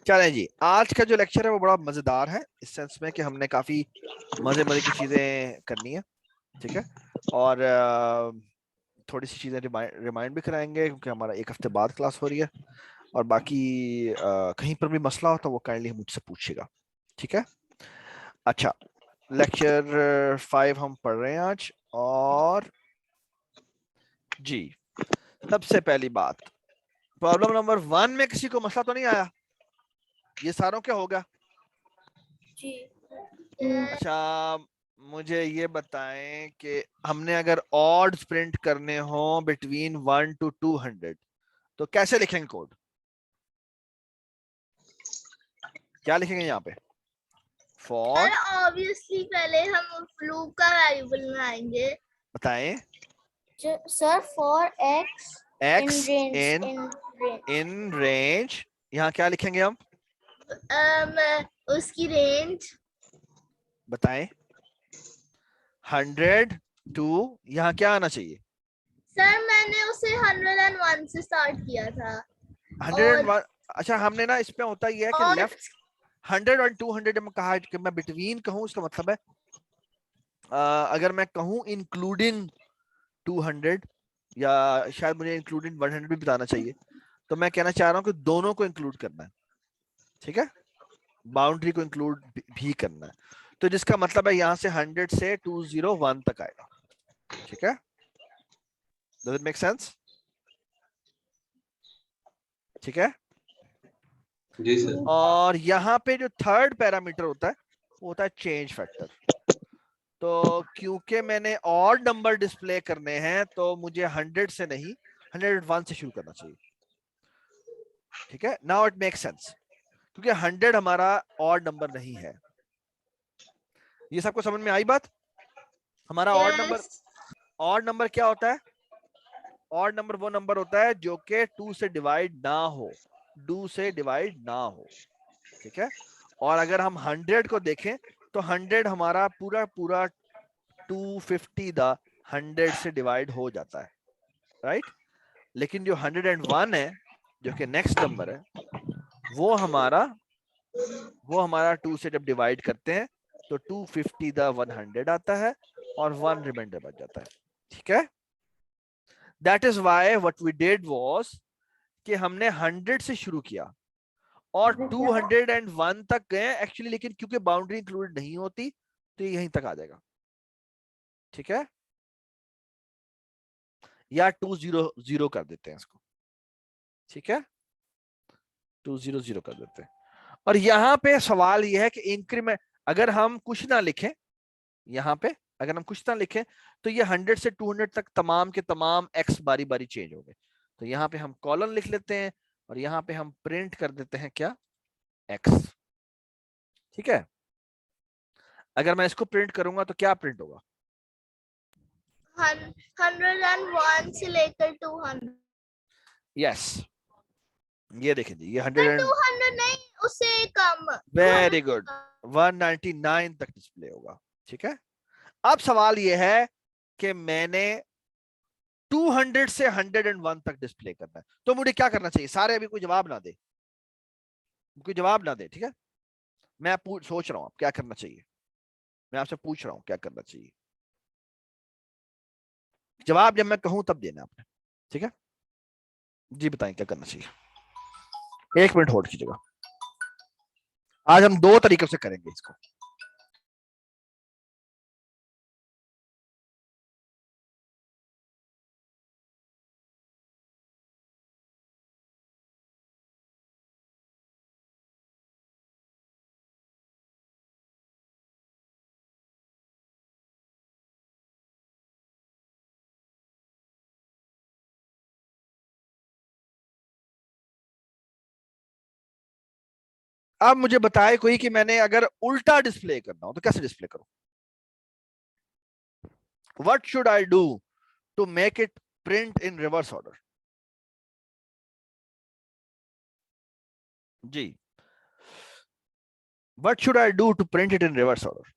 चलें जी, आज का जो लेक्चर है वो बड़ा मजेदार है इस सेंस में कि हमने काफी मजे मजे की चीजें करनी है, ठीक है। और थोड़ी सी चीजें रिमाइंड भी कराएंगे क्योंकि हमारा एक हफ्ते बाद क्लास हो रही है। और बाकी कहीं पर भी मसला हो तो वो काइंडली मुझसे पूछेगा, ठीक है। अच्छा, लेक्चर 5 हम पढ़ रहे हैं आज। और जी, सबसे पहली बात, प्रॉब्लम नंबर 1 में किसी को मसला तो नहीं आया? ये सारों क्या होगा? जी। अच्छा, मुझे ये बताएं कि हमने अगर ऑड्स प्रिंट करने हो बिटवीन 1 to 200 तो कैसे लिखेंगे कोड? क्या लिखेंगे यहाँ पे? फॉर, ऑब्वियसली पहले हम फ्लू का वेरिएबल बनाएंगे। बताएं। Sir for x in x range in range, यहाँ क्या लिखेंगे हम? उसकी रेंज बताएं। 100 टू, यहाँ क्या आना चाहिए? सर मैंने उसे 101 से स्टार्ट किया था। 101। अच्छा, हमने ना इसमें होता ही है कि और लेफ्ट 100 और 200 में कहा कि मैं बिटवीन कहूँ, इसका मतलब है अगर मैं कहूँ इंक्लूडिंग 200 या शायद मुझे इंक्लूडिंग 100 भी बताना चाहिए, तो मैं कहना चाह रहा हूँ कि दोनों को इंक्लूड करना है, ठीक है। बाउंड्री को इंक्लूड भी करना है, तो जिसका मतलब है यहां से 100 से 201 तक आएगा, ठीक है। Does it make sense? ठीक है। जी सर। और यहाँ पे जो थर्ड पैरामीटर होता है वो होता है चेंज फैक्टर। तो क्योंकि मैंने ऑड नंबर डिस्प्ले करने हैं तो मुझे 100 से नहीं 101 से शुरू करना चाहिए, ठीक है। नाउ इट मेक सेंस, क्योंकि 100 हमारा ऑड नंबर नहीं है। ये सबको समझ में आई बात? हमारा ऑड नंबर क्या होता है? ऑड नंबर वो नंबर होता है जो कि 2 से डिवाइड ना हो, 2 से डिवाइड ना हो, ठीक है। और अगर हम 100 को देखें तो 100 हमारा पूरा पूरा 250 द 100 से डिवाइड हो जाता है, राइट। लेकिन जो 101 है, जो कि नेक्स्ट नंबर है, वो हमारा 2 से जब डिवाइड करते हैं तो 250 द 100 आता है और 1 रिमाइंडर बच जाता है, ठीक है। That is why what we did was कि हमने 100 से शुरू किया और 201 तक गए एक्चुअली, लेकिन क्योंकि बाउंड्री इंक्लूडेड नहीं होती तो ये यहीं तक आ जाएगा, ठीक है। या 200 कर देते हैं इसको, ठीक है। 200 कर देते हैं। और यहां पे सवाल यह है कि इंक्रीमेंट अगर हम कुछ ना लिखें, यहां पे अगर हम कुछ ना लिखें तो ये 100 से 200 तक तमाम के तमाम एक्स बारी बारी चेंज हो गए। तो यहां पे हम कॉलन लिख लेते हैं और यहां पे हम प्रिंट कर देते हैं क्या? एक्स, ठीक है। अगर मैं इसको प्रिंट करूंगा तो क्या प्रिंट होगा? 101 से लेकर 200। यस, ये देखें जी, ये 200 नहीं, उससे कम। वेरी गुड, 199 तक डिस्प्ले होगा, ठीक है। अब सवाल यह है कि मैंने 200 से 101 तक डिस्प्ले करना है, तो मुझे क्या करना चाहिए? सारे अभी कोई जवाब ना दे, कोई जवाब ना दे, ठीक है। मैं सोच रहा हूं आप क्या करना चाहिए, मैं आपसे पूछ रहा हूं क्या करना चाहिए। जवाब जब मैं कहूं तब देना आपने, ठीक है। जी बताएं क्या करना चाहिए। 1 मिनट होल्ड कीजिएगा। आज हम 2 तरीकों से करेंगे इसको। अब मुझे बताए कोई कि मैंने अगर उल्टा डिस्प्ले करना हो तो कैसे डिस्प्ले करूं? What should I do to make it print in reverse order? जी, what should I do to print it in reverse order?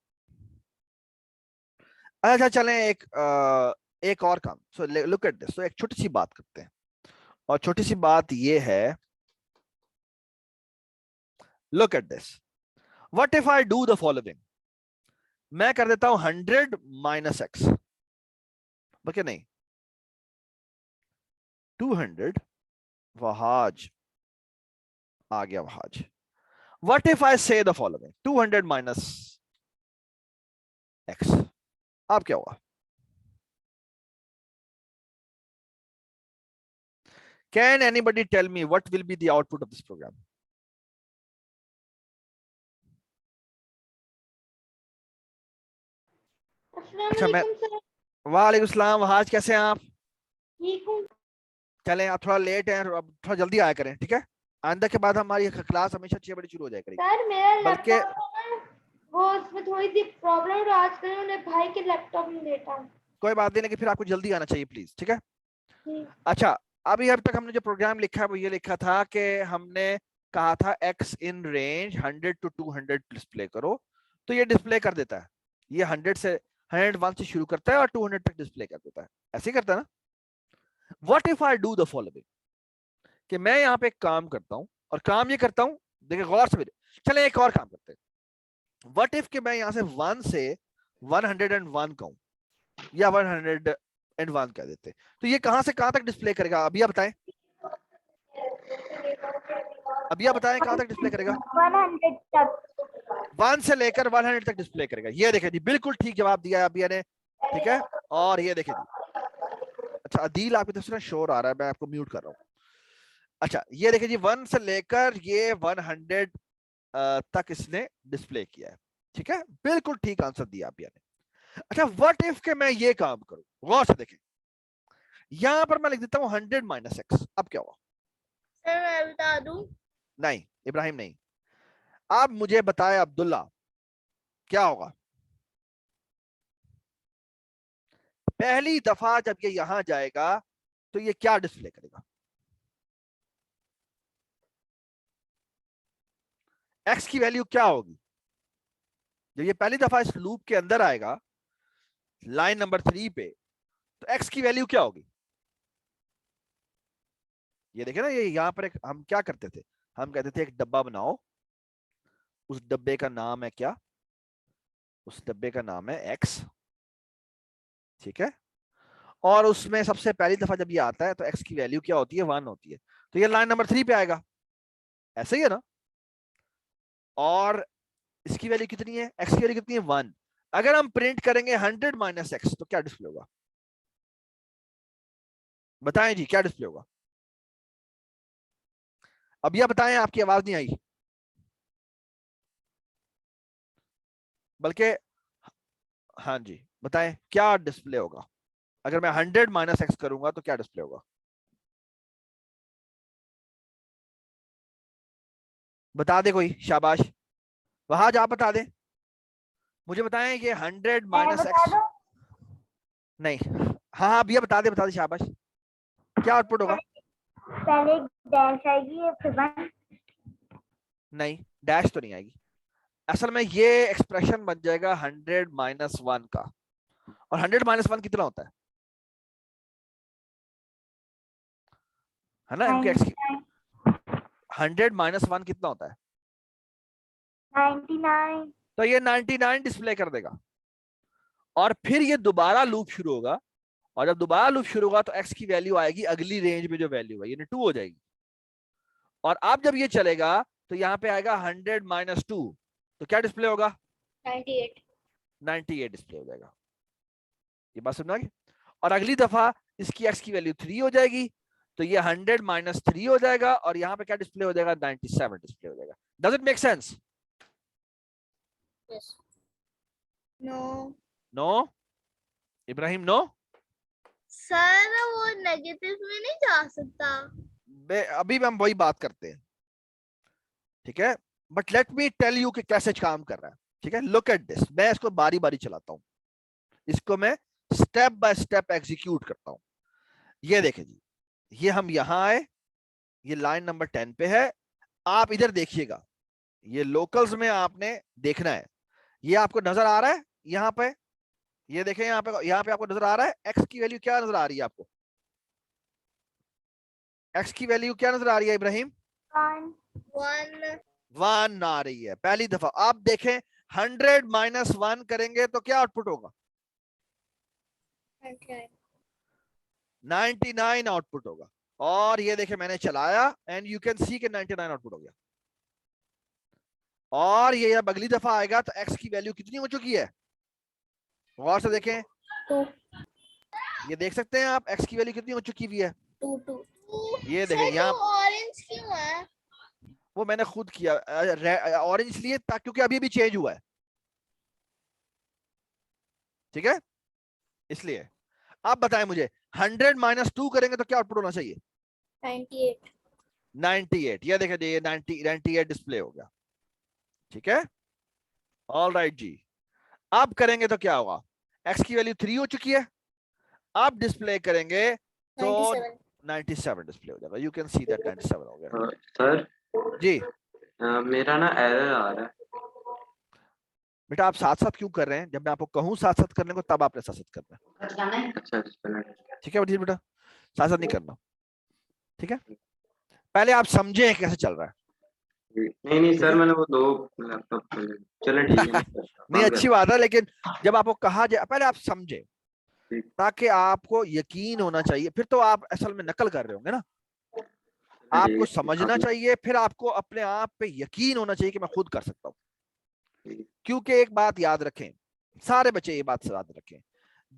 अच्छा चलें एक और काम। So look at this. तो एक छोटी सी बात करते हैं, और छोटी सी बात ये है look at this, what if I do the following, मैं कर देता हूं 100 माइनस एक्स, ओके नहीं 200 वहाज आ गया वहाज। व्हाट इफ आई से द फॉलोइंग 200 माइनस एक्स, अब क्या होगा? Can anybody tell me what will be the output of this program? अच्छा मैं, वालेकुम सलाम वहाज, कैसे हैं आप? ठीक हूँ। चलें आप थोड़ा लेट हैं, अब थोड़ा जल्दी आया करें, ठीक है? आंदा के बाद हमारी क्लास हमेशा 6 बजे शुरू हो जाए करेगी। सर मेरा बल्कि लैपटॉप है ना, वो उसमें थोड़ी सी प्रॉब्लम है, आजकल उन्हें भाई के लैपटॉप में देता हूँ। कोई बात नहीं, लेकिन फिर आपको जल्दी आना चाहिए प्लीज, ठीक है? ठीक। अच्छा, अभी अब तक हमने जो प्रोग्राम लिखा है वो ये लिखा था कि हमने कहा था x in range 100 to 200 display करो, तो ये डिस्प्ले कर देता है। ये 101 से शुरू करता है और 200 तक डिस्प्ले कर देता है, ऐसे ही करता है ना? What if I do the following, कि मैं यहाँ पे एक काम करता हूँ, और काम ये करता हूँ, देखिए गौर से मेरे, चले एक और काम करते हैं। व्हाट इफ कि मैं यहाँ से 1 से 101 कहूँ या 101 कह देते, तो ये कहां से कहां तक डिस्प्ले करेगा? अभी आप बताएं, अभी आप बताएं कहां तक डिस्प्ले करेगा? 100 तक। 1 से लेकर 100 तक डिस्प्ले करेगा। ये देखें जी, बिल्कुल ठीक जवाब दिया है अभी ने, ठीक है? और ये देखें जी, अच्छा अदील आपकी तरफ से ना शोर आ रहा है, मैं आपको म्यूट कर रहा हूँ। अच्छा ये देखें जी, 1 से लेकर ये 100 तक इसने डिस्प्ले किया है, ठीक है? बिल्कुल ठीक आंसर दिया अभी ने। अच्छा व्हाट इफ के मैं ये काम करूं, गौर से देखें, यहां पर मैं लिख देता हूं 100 माइनस एक्स, अब क्या हुआ? सर मैं बता दूं? नहीं इब्राहिम नहीं, आप मुझे बताएं अब्दुल्ला, क्या होगा? पहली दफा जब ये यहां जाएगा तो ये क्या डिस्प्ले करेगा? एक्स की वैल्यू क्या होगी जब ये पहली दफा इस लूप के अंदर आएगा, लाइन नंबर 3 पे, तो एक्स की वैल्यू क्या होगी? ये देखे ना, ये यहां पर एक हम क्या करते थे, हम कहते थे एक डब्बा बनाओ, उस डब्बे का नाम है क्या? उस डब्बे का नाम है एक्स, ठीक है? और उसमें सबसे पहली दफा जब ये आता है तो एक्स की वैल्यू क्या होती है? 1 होती है, तो ये लाइन नंबर 3 पे आएगा, ऐसे ही है ना? और इसकी वैल्यू कितनी है? एक्स की वैल्यू कितनी है? 1। अगर हम प्रिंट करेंगे 100 माइनस एक्स तो क्या डिस्प्ले होगा? बताएं जी, क्या डिस्प्ले होगा? अब यह बताएं, आपकी आवाज नहीं आई, बल्कि हाँ जी बताएं क्या डिस्प्ले होगा? अगर मैं 100 माइनस एक्स करूंगा तो क्या डिस्प्ले होगा? बता दे कोई, शाबाश। वहां आप बता दे, मुझे बताएं ये 100 माइनस एक्स, नहीं हाँ हाँ भैया बता दे शाबाश, क्या आउटपुट होगा? पहले डैश आएगी फिर 1। नहीं डैश तो नहीं आएगी, असल में ये एक्सप्रेशन बन जाएगा 100 माइनस 1 का, और 100 माइनस 1 कितना होता है ना? इनके एक्स की 100 माइनस 1 कितना होता है? 99। तो ये 99 डिस्प्ले कर देगा, और फिर ये दोबारा लूप शुरू होगा, और जब दोबारा लूप शुरू होगा तो एक्स की वैल्यू आएगी अगली रेंज में जो वैल्यू है, यानी 2 हो जाएगी। और अब जब ये चलेगा तो यहाँ पे आएगा 100 माइनस 2, तो क्या डिस्प्ले होगा? 98। 98 डिस्प्ले हो जाएगा। ये बात समझ आ गई? और अगली दफा इसकी एक्स की वैल्यू 3 हो जाएगी, तो ये 100 माइनस 3 हो जाएगा, और यहाँ पे क्या डिस्प्ले हो जाएगा? 97 डिस्प्ले हो जाएगा। Does it make sense? Yes. No. No Ibrahim, no? Sir वो नेगेटिव में नहीं जा सकता। अभी हम वही बात करते हैं, ठीक है? But let me tell you कि कैसे काम कर रहा है, ठीक है? लुक एट दिस, मैं इसको बारी बारी चलाता हूं, इसको मैं स्टेप बाय स्टेप एग्जीक्यूट करता हूं। ये देखें जी, ये हम यहां आए, ये लाइन नंबर 10 पे है, आप इधर देखिएगा, ये लोकल्स में आपने देखना है, ये आपको नजर आ रहा है यहाँ पे? ये देखें यहाँ पे आपको नजर आ रहा है एक्स की वैल्यू क्या नजर आ रही है आपको? एक्स की वैल्यू क्या नजर आ रही है इब्राहिम? 1 1 1 आ रही है पहली दफा। आप देखें 100 माइनस 1 करेंगे तो क्या आउटपुट होगा? 99 आउटपुट होगा। और ये देखें मैंने चलाया एंड यू कैन सी के 99 आउटपुट हो गया। और ये जब अगली दफा आएगा तो x की वैल्यू कितनी हो चुकी है? गौर से देखें, 2 ये देख सकते हैं आप x की वैल्यू कितनी हो चुकी हुई है। 2 ये देखें यहाँ ऑरेंज क्यों है? वो मैंने खुद किया ऑरेंज इसलिए क्योंकि अभी भी चेंज हुआ है, ठीक है, इसलिए। आप बताएं मुझे 100 माइनस 2 करेंगे तो क्या आउटपुट होना चाहिए? 98 98। ये देखें ये 98 डिस्प्ले हो गया, ठीक है। ऑल राइट जी। अब करेंगे तो क्या होगा? x की वैल्यू 3 हो चुकी है, अब डिस्प्ले करेंगे तो 97 डिस्प्ले हो जाएगा। यू कैन सी दैट 97 हो गया। सर जी मेरा ना एरर आ रहा है। बेटा आप साथ साथ क्यों कर रहे हैं? जब मैं आपको कहूं साथ साथ करने को तब आपने साथ साथ करना है, अच्छा ठीक है बेटा, साथ साथ नहीं करना, ठीक है। पहले आप समझें कैसे चल रहा है। नहीं सर, मैंने वो 2 लैपटॉप चलो ठीक है। नहीं अच्छी बात है, लेकिन जब आपको कहा जाए पहले आप समझे, ताकि आपको यकीन होना चाहिए। फिर तो आप असल में नकल कर रहे होंगे ना, आपको समझना चाहिए, फिर आपको अपने आप पे यकीन होना चाहिए कि मैं खुद कर सकता हूं। क्योंकि एक बात याद रखें, सारे बच्चे ये बात याद रखें,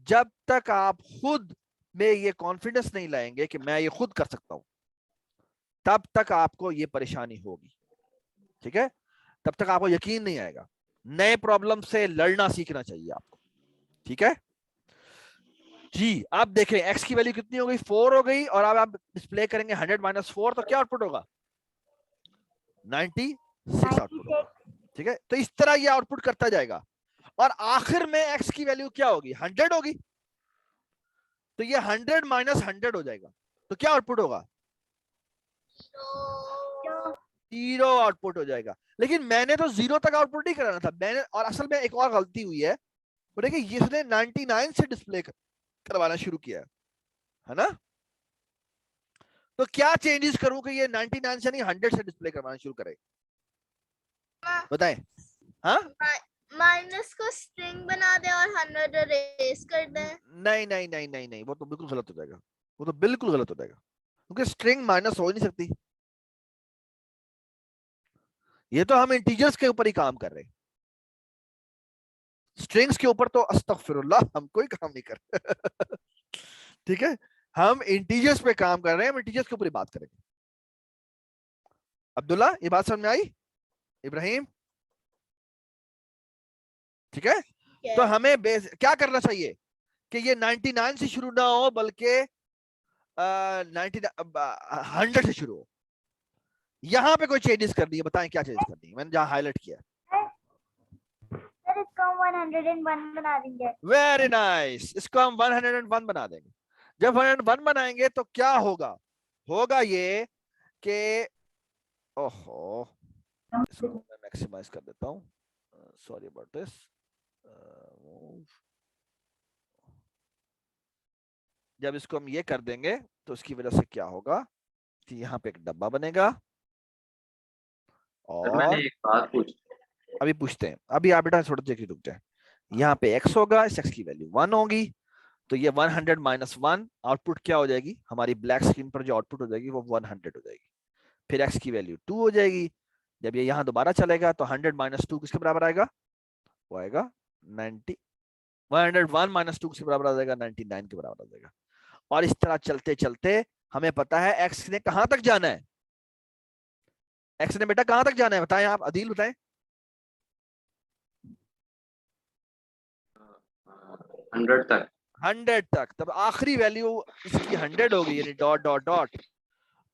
जब तक आप खुद में ये कॉन्फिडेंस नहीं लाएंगे कि मैं ये खुद कर सकता हूं, तब तक आपको ये परेशानी होगी, ठीक है। तब तक आपको यकीन नहीं आएगा। नए प्रॉब्लम से लड़ना सीखना चाहिए आपको, ठीक है जी। आप देखें x की वैल्यू कितनी हो गई? 4 हो गई। और अब आप डिस्प्ले करेंगे 100 माइनस 4 तो क्या आउटपुट होगा? 96 आउटपुट होगा, ठीक है। तो इस तरह ये आउटपुट करता जाएगा और आखिर में x की वैल्यू क्या होगी? 100 होगी। तो ये 100 माइनस 100 हो जाएगा, तो क्या आउटपुट होगा? 0 आउटपुट हो जाएगा। लेकिन मैंने तो 0 तक आउटपुट नहीं कराना था मैंने, और असल में एक और गलती हुई है, वो देखिए इसने 99 से डिस्प्ले करवाना शुरू किया है ना। तो क्या चेंजेस करूं कि ये 99 से नहीं 100 से डिस्प्ले करवाना शुरू करे? बताएं। हाँ माइनस को स्ट्रिंग बना दे और 100 इरेज कर दे। नहीं नहीं नहीं नहीं नहीं, वो तो बिल्कुल गलत हो जाएगा, वो तो बिल्कुल गलत हो जाएगा, क्योंकि स्ट्रिंग माइनस हो ही नहीं सकती। ये तो हम इंटीजर्स के ऊपर ही काम कर रहे हैं, स्ट्रिंग्स के ऊपर तो अस्तगफिरुल्लाह हम कोई काम नहीं कर रहे ठीक है, हम इंटीजर्स पे काम कर रहे हैं, हम इंटीजर्स के ऊपर ही बात करेंगे। अब्दुल्ला ये बात समझ में आई? इब्राहिम ठीक है। तो हमें क्या करना चाहिए कि ये 99 से शुरू ना हो बल्कि 100 से शुरू हो। यहां पे कोई चेंजेस करनी है, बताएं क्या चेंजेस करनी है? मैंने जहां हाईलाइट किया सर इसको हम 101 बना देंगे। वेरी नाइस, इसको हम 101 बना देंगे। जब 101 बनाएंगे तो क्या होगा? होगा ये कि ओहो, इसको मैं मैक्सिमाइज कर देता हूं, सॉरी अबाउट दिस। जब इसको हम ये कर देंगे तो इसकी वजह से क्या होगा कि यहाँ पे एक डब्बा बनेगा। और मैंने एक बात पूछी, अभी पूछते हैं, अभी आप बेटा थोड़ा देख रुक जाए। यहाँ पे x होगा, इस x की वैल्यू 1 होगी, तो ये 100 माइनस 1 आउटपुट क्या हो जाएगी? हमारी ब्लैक स्क्रीन पर जो आउटपुट हो जाएगी वो 100 हो जाएगी। फिर x की वैल्यू 2 हो जाएगी। जब ये यहाँ दोबारा चलेगा तो 100 माइनस 2 किसके बराबर आएगा? वो आएगा 90। 101 माइनस 2 किसके बराबर आ जाएगा? 99 के बराबर आ जाएगा। और इस तरह चलते चलते हमें पता है x ने कहां तक जाना है। x ने बेटा कहां तक जाना है? बताएं आप, अदील बताएं। 100 तक। 100 तक। तब आखिरी वैल्यू इसकी 100 होगी, यानी डॉट डॉट डॉट।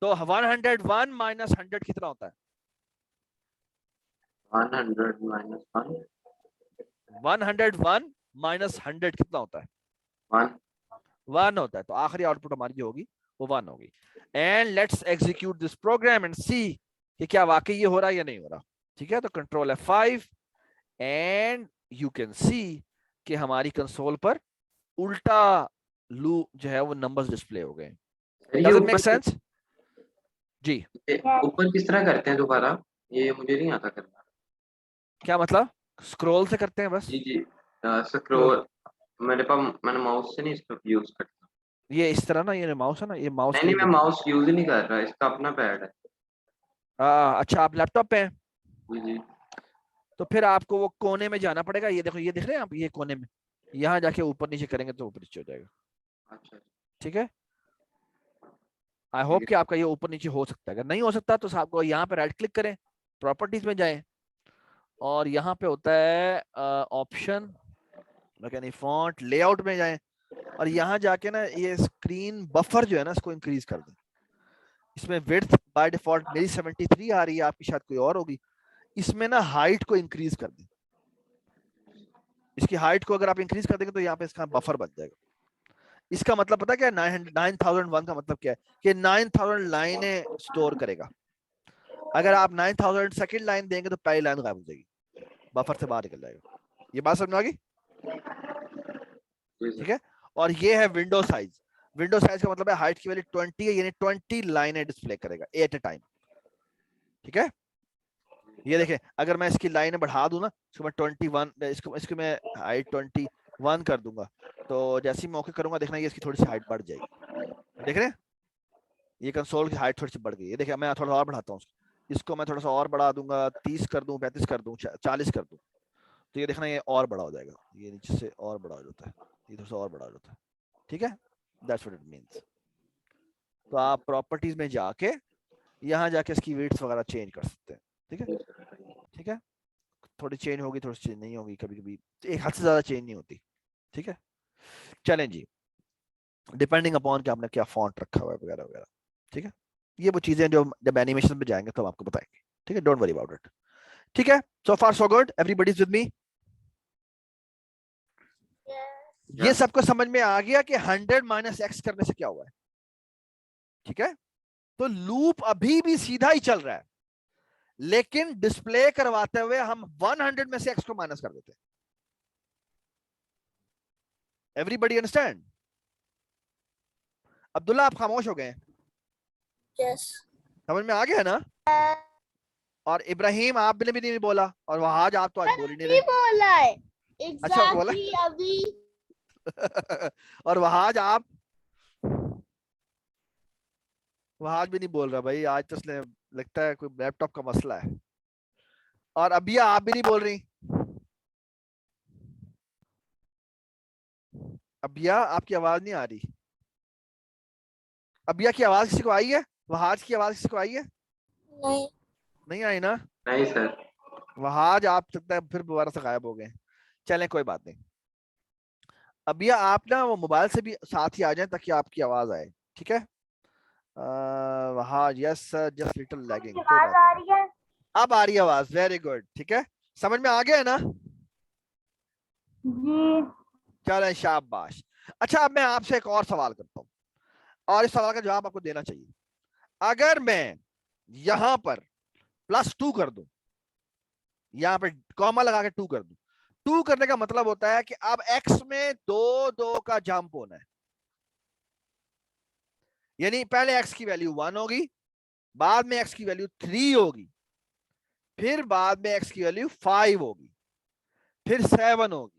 तो 101 माइनस 100 कितना होता है? 100 माइनस 1 101 माइनस 100 कितना होता है? 1 होता है। तो आखिरी आउटपुट हमारी जो होगी वो 1 होगी। And let's execute this program and see कि क्या वाकई ये हो रहा है या नहीं हो रहा। ठीक है, तो control F5 and you can see कि हमारी कंसोल पर उल्टा लूप जो है वो नंबर्स डिस्प्ले हो गए। Does it make sense? जी ऊपर किस तरह करते हैं दोबारा? ये मुझे नहीं आता करना। क्या मतलब? स्क्रॉल से करते हैं बस। जी जी, स्क्रॉल मैंने माउस से नहीं इसको यूज करता। ये इस तरह ना, ये माउस है ना, ये माउस नहीं के नहीं, लिए मैं देखो। माउस यूज ही नहीं कर रहा, इसका अपना पैड है। अच्छा, आप लैपटॉप पे हैं, जी जी। तो फिर आपको वो कोने में जाना पड़ेगा। ये देखो, ये दिख रहे हैं आप, ये कोने में, यहाँ जाके ऊपर नीचे करेंगे तो ऊपर नीचे हो जाएगा। अच्छा ठीक है, आई ठीक होप है। कि आपका ये ऊपर नीचे हो सकता है। अगर नहीं हो सकता तो आपको यहाँ पे राइट क्लिक करें, प्रॉपर्टीज में जाएं, और यहाँ पे होता है ऑप्शन, यानी फॉन्ट लेआउट में जाएं, और यहाँ जाके ना ये स्क्रीन बफर जो है ना, इसको इंक्रीज कर दें। इसमें विड्थ बाय डिफॉल्ट मेरी 73 आ रही है, आपकी शायद कोई और होगी। इसमें ना हाइट को इंक्रीज कर दें। इसकी हाइट को अगर आप इंक्रीज कर देंगे तो यहाँ पे इसका बफर बन जाएगा। इसका मतलब पता क्या है? 9001 का मतलब क्या है? कि 9000 लाइनें स्टोर करेगा। अगर आप 9000 सेकंड लाइन देंगे तो पहली लाइन गायब हो जाएगी, बफर से बाहर निकल जाएगा। ये बात समझ में आ गई? जी ठीक सर। है। और ये है विंडो साइज। विंडो साइज का मतलब है हाइट की वैल्यू 20 है, यानी 20 लाइनें डिस्प्ले करेगा एट ए टाइम। ठीक है, ये देखें, अगर मैं इसकी लाइनें बढ़ा दूं ना, इसको मैं 21, इसको मैं हाइट 21 कर दूंगा, तो जैसे ही मैं ओके करूंगा, देखना ये इसकी थोड़ी सी हाइट बढ़ जाएगी। देख रहे हैं, ये कंसोल की हाइट थोड़ी सी बढ़ गई है। देखिए, मैं थोड़ा और बढ़ाता हूँ, इसको मैं थोड़ा सा और बढ़ा दूंगा, 30 कर दूं, 35 कर दूं, 40 कर दूं, तो ये देखना ये और बड़ा हो जाएगा। ये नीचे से और बड़ा हो जाता है, ये थोड़ा सा और बड़ा हो जाता है। ठीक है, दैट्स व्हाट इट मींस। तो आप प्रॉपर्टीज में जाके यहाँ जाके इसकी वेट्स वगैरह चेंज कर सकते हैं। ठीक है, ठीक है, थोड़ी चेंज होगी, थोड़ी चेंज नहीं होगी, कभी कभी एक हद से ज्यादा चेंज नहीं होती। ठीक है, चलें जी, डिपेंडिंग अपॉन कि आपने क्या फॉन्ट रखा हुआ है वगैरह वगैरह। ठीक है, ये वो चीजें जो जब एनिमेशन पे जाएंगे तो हम आपको बताएंगे। ठीक है, डोंट वरी अबाउट इट। ठीक है, so far so good, everybody is with me. ये यस। सबको समझ में आ गया कि 100 माइनस एक्स करने से क्या हुआ है? ठीक है, तो लूप अभी भी सीधा ही चल रहा है, लेकिन डिस्प्ले करवाते हुए हम 100 में से एक्स को माइनस कर देते हैं। Everybody understand? अब्दुल्ला, आप खामोश हो गए हैं। यस। समझ में आ गया ना? और इब्राहिम, आपने भी नहीं बोला, और वहाज आप तो आज बोल ही नहीं रहे। बोला है अच्छा, बोला। एग्जैक्टली अभी। और वहाज आप, वहाज भी नहीं बोल रहा भाई, आज तो इसलिए लगता है कोई लैपटॉप का मसला है। और अबिया, आप भी नहीं बोल रही। अबिया, आपकी आवाज नहीं आ रही। अबिया की आवाज किसी को आई है? वहाज की आवाज किसी को आई है? नहीं। नहीं आई ना? नहीं सर। वहाज आप लगता है फिर दोबारा से गायब हो गए। चलें, कोई बात नहीं। अबिया, आप ना वो मोबाइल से भी साथ ही आ जाएं ताकि आपकी आवाज आए। ठीक है, Wahaj, yes sir, just little lagging, कोई बात आ नहीं। रही है? अब आ रही है आवाज, वेरी गुड। ठीक है, समझ में आ गया है ना? जी। चलें, शाबाश। अच्छा, अब मैं आपसे एक और सवाल करता हूँ, और इस सवाल का जवाब आपको देना चाहिए। अगर मैं यहां पर +2 कर दूं, यहां पर कॉमा लगा के 2 कर दूं, 2 करने का मतलब होता है कि अब x में 2 का जंप होना है। यानी पहले x की वैल्यू 1 होगी, बाद में x की वैल्यू 3 होगी, फिर बाद में x की वैल्यू 5 होगी, फिर 7 होगी।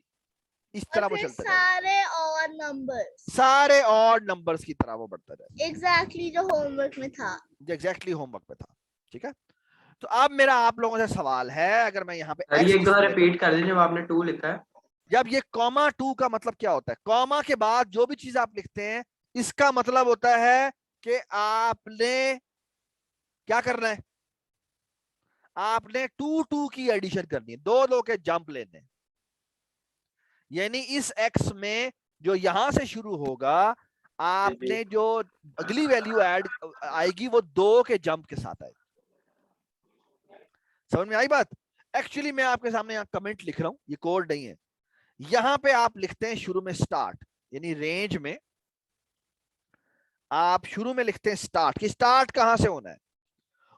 इस तरह वो चलता जाएगा, सारे और नंबर्स सारे ऑड नंबर्स की तरह वो बढ़ता जाएगा, एग्जैक्टली जो होमवर्क में था। जो एग्जैक्टली होमवर्क में था। ठीक है, तो अब मेरा आप लोगों से सवाल है, अगर मैं यहाँ पे सर x ये एक बार डिस्प्ले रिपीट कर दीजिए, जब आपने 2 लिखा है। जब ये कॉमा 2 का मतलब क्या होता है? कॉमा के बाद जो भी चीज आप लिखते हैं, इसका मतलब होता है कि आपने क्या करना है? आपने 2 की एडिशन करनी है, 2 के जंप लेने। यानी इस x में जो यहां से शुरू होगा, आपने जो अगली वैल्यू ऐड आएगी वो 2 के जंप के साथ आएगी। समझ में आई बात? एक्चुअली मैं आपके सामने यहाँ कमेंट लिख रहा हूं, ये कोड नहीं है। यहां पे आप लिखते हैं शुरू में स्टार्ट, यानी रेंज में आप शुरू में लिखते हैं स्टार्ट, कि स्टार्ट कहां से होना है,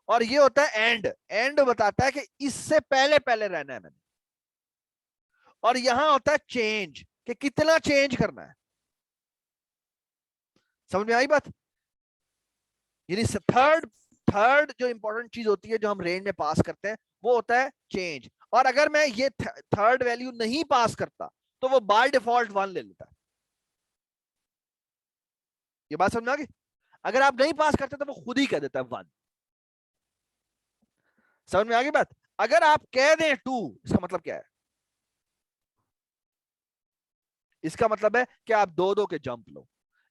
और ये होता है एंड। एंड बताता है कि इससे पहले पहले रहना है मैंने। और यहां होता है चेंज, कि कितना चेंज करना है। समझ में आई बात? यानी थर्ड थर्ड जो इंपॉर्टेंट चीज होती है जो हम रेंज में पास करते हैं वो होता है चेंज। और अगर मैं ये थर्ड वैल्यू नहीं पास करता तो वो बाय डिफॉल्ट 1 ले लेता है। ये बात समझ में आ गई? अगर आप नहीं पास करते तो वो खुद ही कह देता है 1। समझ में आ गई बात? अगर आप कह दें 2, इसका मतलब क्या है? इसका मतलब है कि आप 2-2 के जंप लो,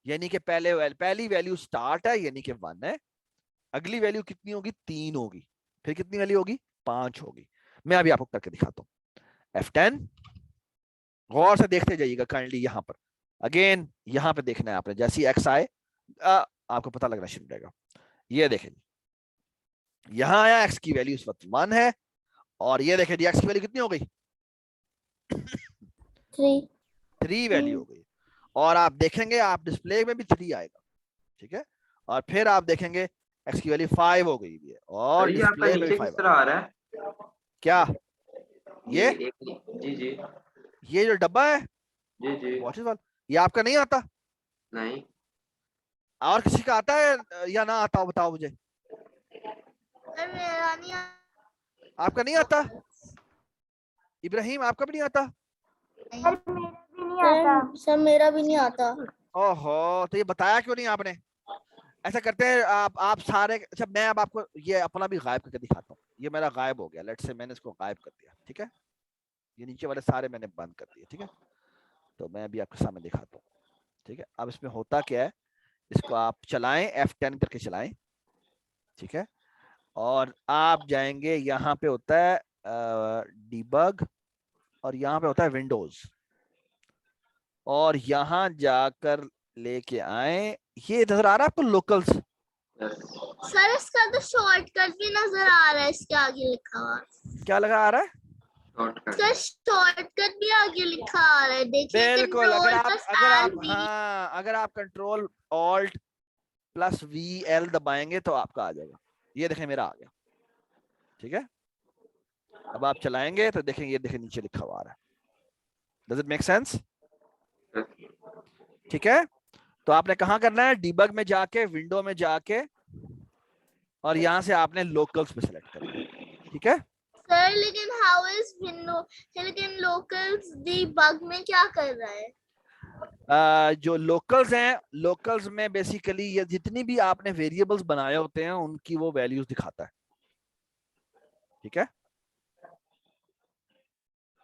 यानी कि पहली वैल्यू स्टार्ट है यानी कि 1 है, अगली वैल्यू कितनी होगी? 3 होगी, फिर कितनी वैल्यू होगी? 5 होगी। मैं अभी आपको करके दिखाता हूं। F10 गौर से देखते जाइएगा काइंडली। यहां पर अगेन यहां पे देखना है आपने, जैसी एक्स आए आपको पता लगना शुरू हो जाएगा। ये देखें यहां आया एक्स की वैल्यू इस वक्त 1 है, और ये देखें एक्स की वैल्यू कितनी हो गई? 3 वैल्यू हो गई। और आप देखेंगे आप डिस्प्ले में भी 3 आएगा, ठीक है। और फिर आप देखेंगे एक्स की वैल्यू 5 हो गई है और ये आपका डिस्प्ले में भी नीचे 5 किस तरह आ रहा है? क्या ये जी जी ये जो डब्बा है जी जी वॉचेस वाला, ये आपका नहीं आता? नहीं और किसी का आता है या ना आता हो बताओ मुझे। मेरा नहीं आपका नहीं आता? इब्राहिम आपका भी नहीं आता? सर मेरा भी नहीं आता। ओहो, तो ये बताया क्यों नहीं आपने? ऐसा करते हैं आप सारे, अच्छा मैं अब आपको ये अपना भी गायब करके दिखाता हूँ। ये मेरा गायब हो गया, लेट्स से मैंने इसको गायब कर दिया, ठीक है। ये नीचे वाले सारे मैंने बंद कर दिए, ठीक है। तो मैं अभी आपके सामने दिखाता हूँ, ठीक है। अब इसमें होता क्या है, इसको आप चलाएं, F10 करके चलाएं, ठीक है। और आप जाएंगे, यहाँ पे होता है डिबग, और यहाँ पे होता है विंडोज, और यहाँ जाकर लेके आए, ये नजर आ रहा है आपको लोकल्स? सर इसका तो शॉर्टकट भी नजर आ रहा है, इसके आगे लिखा हुआ। क्या लगा आ रहा है? इसका शॉर्टकट भी आगे लिखा आ रहा है, देखिए बिल्कुल। Control plus L V. हाँ, अगर आप कंट्रोल ऑल्ट प्लस VL दबाएंगे तो आपका आ जाएगा। ये देखें मेरा आ गया, ठीक है। अब आप चलाएंगे तो देखें, ये देखें नीचे लिखा हुआ आ रहा है। Does it make sense? ठीक है। तो आपने कहाँ करना है? डीबग में जाके, विंडो में जाके, और यहां से आपने लोकल्स पे सेलेक्ट करना है, ठीक है। सर लेकिन हाउ इज विंडो, लेकिन लोकल्स डीबग में क्या कर रहा है? जो लोकल्स हैं, लोकल्स में बेसिकली ये जितनी भी आपने वेरिएबल्स बनाए होते हैं उनकी वो वैल्यूज दिखाता है, ठीक है।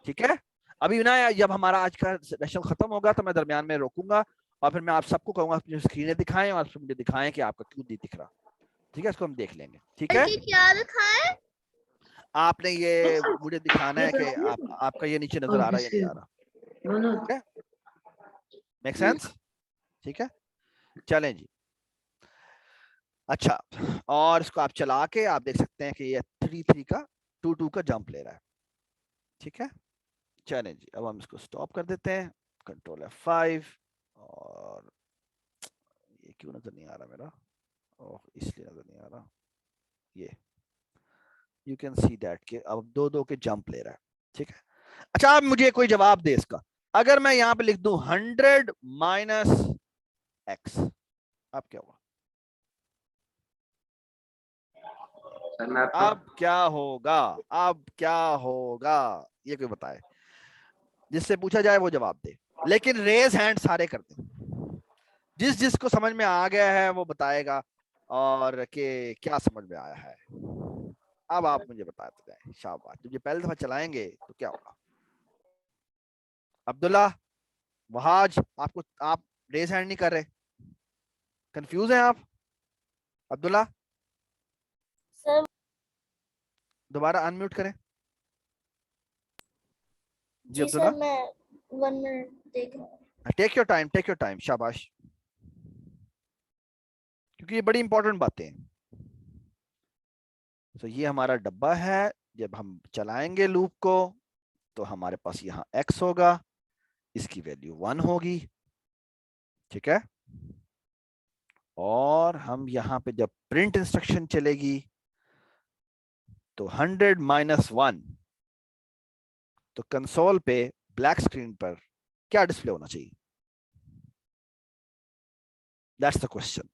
ठीक है। अभी ना जब हमारा आज का सेशन खत्म होगा तो मैं दरमियान में रोकूंगा, और फिर मैं आप सबको कहूंगा अपनी स्क्रीनें दिखाएं और आप मुझे दिखाएं कि आपका क्यों नहीं दिख रहा, ठीक है। इसको हम देख लेंगे, ठीक है। क्या रखा है? आपने ये मुझे दिखाना है कि आपका ये नीचे नजर आ रहा है या नहीं आ रहा, ठीक है। Make sense? ठीक है, चलें जी। अच्छा, और इसको आप चला के आप देख सकते हैं कि ये 3-3 का 2-2 का जंप ले रहा है, ठीक है। चलें जी, अब हम इसको स्टॉप कर देते हैं, कंट्रोल F5। और ये क्यों नजर नहीं आ रहा मेरा? ओह, इसलिए नजर नहीं आ रहा। ये यू कैन सी दैट कि अब 2-2 के जंप ले रहा है, ठीक है। अच्छा, आप मुझे कोई जवाब दे इसका। अगर मैं यहाँ पे लिख दूं 100 माइनस x, अब क्या होगा? अब क्या होगा? अब क्या होगा? ये कोई बताए, जिससे पूछा जाए वो जवाब दे, लेकिन रेज हैंड सारे कर दें। जिसको समझ में आ गया है वो बताएगा और कि क्या समझ में आया है। अब आप मुझे बताते जाए, शाबाश। जब ये पहली दफा चलाएंगे तो क्या होगा? अब्दुल्ला, वहाज, आप रेज हैंड नहीं कर रहे, कंफ्यूज हैं आप? अब्दुल्ला सर दोबारा अनम्यूट करें जी। जी अब्दुल्ला, सर मैं 1 मिनट देख रहा हूँ। टेक योर टाइम, शाबाश, क्योंकि ये बड़ी इंपॉर्टेंट बातें हैं। तो ये हमारा डब्बा है, जब हम चलाएंगे लूप को तो हमारे पास यहाँ x होगा, इसकी वैल्यू 1 होगी, ठीक है। और हम यहाँ पे जब प्रिंट इंस्ट्रक्शन चलेगी तो 100 माइनस 1, तो कंसोल पे ब्लैक स्क्रीन पर क्या डिस्प्ले होना चाहिए? That's the question.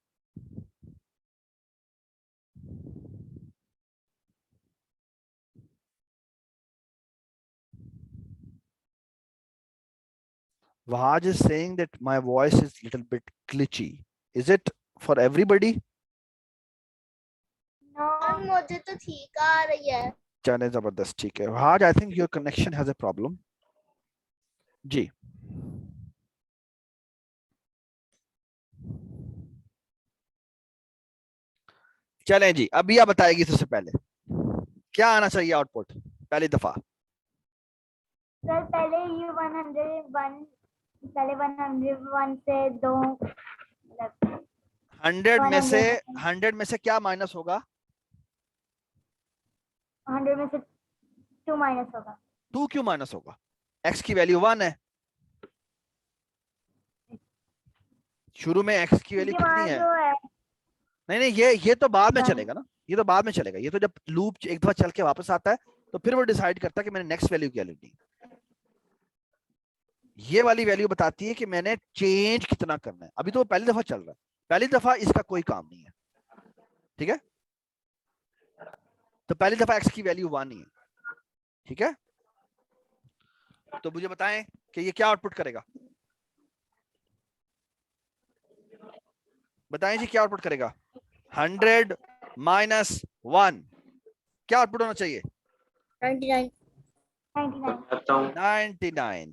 Vahaj is saying that my voice is little bit glitchy. Is it for everybody? मुझे तो ठीक आ रही है। चले जबरदस्त, ठीक है। Vahaj, I think your connection has a problem. जी चलें जी, अब यह बताएगी सबसे पहले क्या आना चाहिए आउटपुट पहली दफा। सर पहले ये 101, पहले 101 से 2 100 में से क्या माइनस होगा? 100 में से 2 माइनस होगा। 2 क्यों माइनस होगा? x की वैल्यू 1 है। शुरू में x की वैल्यू कितनी है? नहीं ये तो बाद में चलेगा ना, ये तो बाद में चलेगा। ये तो जब लूप एक दफा चल के वापस आता है तो फिर वो डिसाइड करता है कि मैंने नेक्स्ट वैल्यू क्या लेनी है। ये वाली वैल्यू बताती है कि मैंने चेंज कितना करना है। अभी तो वो पहली दफा चल रहा है, पहली दफा इसका कोई काम नहीं है, ठीक है। तो पहली दफा x की वैल्यू 1 ही है, ठीक है। तो मुझे बताएं कि ये क्या आउटपुट करेगा? बताएं जी क्या आउटपुट करेगा? 100 माइनस 1 क्या आउटपुट होना चाहिए? 99।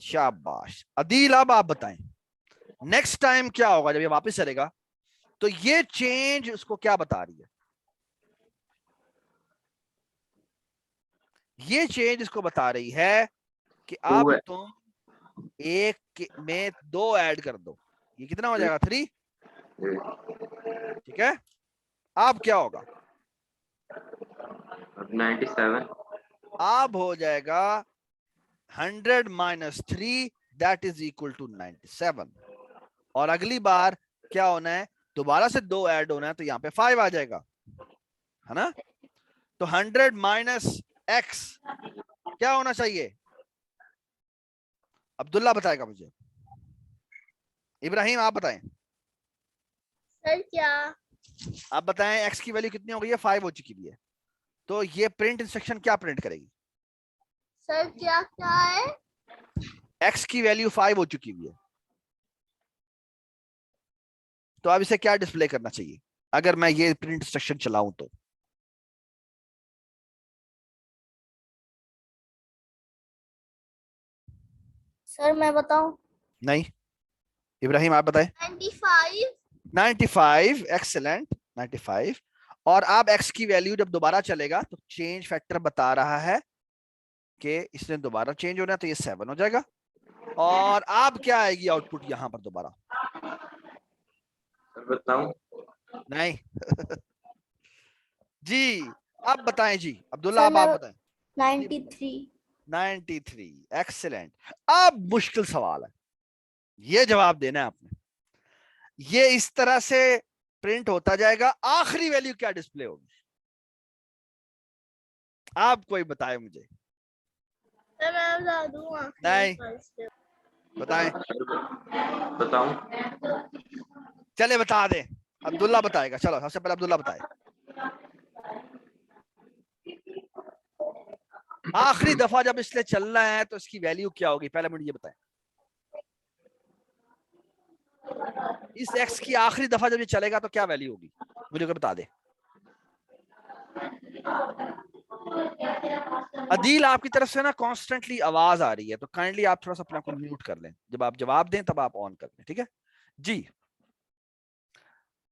शाबाश अदील, अब आप बताएं नेक्स्ट टाइम क्या होगा जब ये वापस चलेगा? तो ये चेंज उसको क्या बता रही है? ये चेंज इसको बता रही है कि अब तुम एक में 2 ऐड कर दो, ये कितना हो जाएगा? 3, ठीक है। अब क्या होगा? 97। अब हो जाएगा 100 minus 3 that is equal to 97। और अगली बार क्या होना है? दोबारा से 2 ऐड होना है, तो यहाँ पे 5 आ जाएगा, है ना। तो 100 माइनस x क्या होना चाहिए? अब्दुल्ला बताएगा मुझे। इब्राहिम आप बताएं। सर क्या? आप बताएं x की वैल्यू कितनी हो गई है? 5 हो चुकी है। तो ये प्रिंट इंस्ट्रक्शन क्या प्रिंट करेगी? सर क्या क्या है? x की वैल्यू 5 हो चुकी है, तो अब इसे क्या डिस्प्ले करना चाहिए अगर मैं ये प्रिंट इंस्ट्रक्शन चलाऊं तो? सर मैं बताऊं? नहीं, इब्राहिम आप बताएं। 95। 95, एक्सेलेंट, 95। और अब x की वैल्यू जब दोबारा चलेगा तो चेंज फैक्टर बता रहा है कि इसने दोबारा चेंज होना है, तो ये 7 हो जाएगा। और अब क्या आएगी आउटपुट यहां पर दोबारा? बताऊं? नहीं जी अब बताएं जी, अब्दुल्ला आप बताएं। 93। 93, एक्सेलेंट। अब मुश्किल सवाल है, ये जवाब देना है आपने। ये इस तरह से प्रिंट होता जाएगा, आखिरी वैल्यू क्या डिस्प्ले होगी? आप कोई बताए मुझे। सर मैं बता दूं? नहीं, बताएं। बताऊं? चले बता दे, अब्दुल्ला बताएगा। चलो सबसे पहले अब्दुल्ला बताए। आखिरी दफा जब इसलिए चलना है तो इसकी वैल्यू क्या होगी? पहले मुझे ये बताएं। इस x की आखिरी दफा जब ये चलेगा तो क्या वैल्यू होगी? मुझे को बता दे। अदील आपकी तरफ से ना कॉन्स्टेंटली आवाज आ रही है, तो काइंडली आप थोड़ा सा अपने आप को म्यूट कर लें। जब आप जवाब दें तब आप ऑन कर लें, ठीक है जी।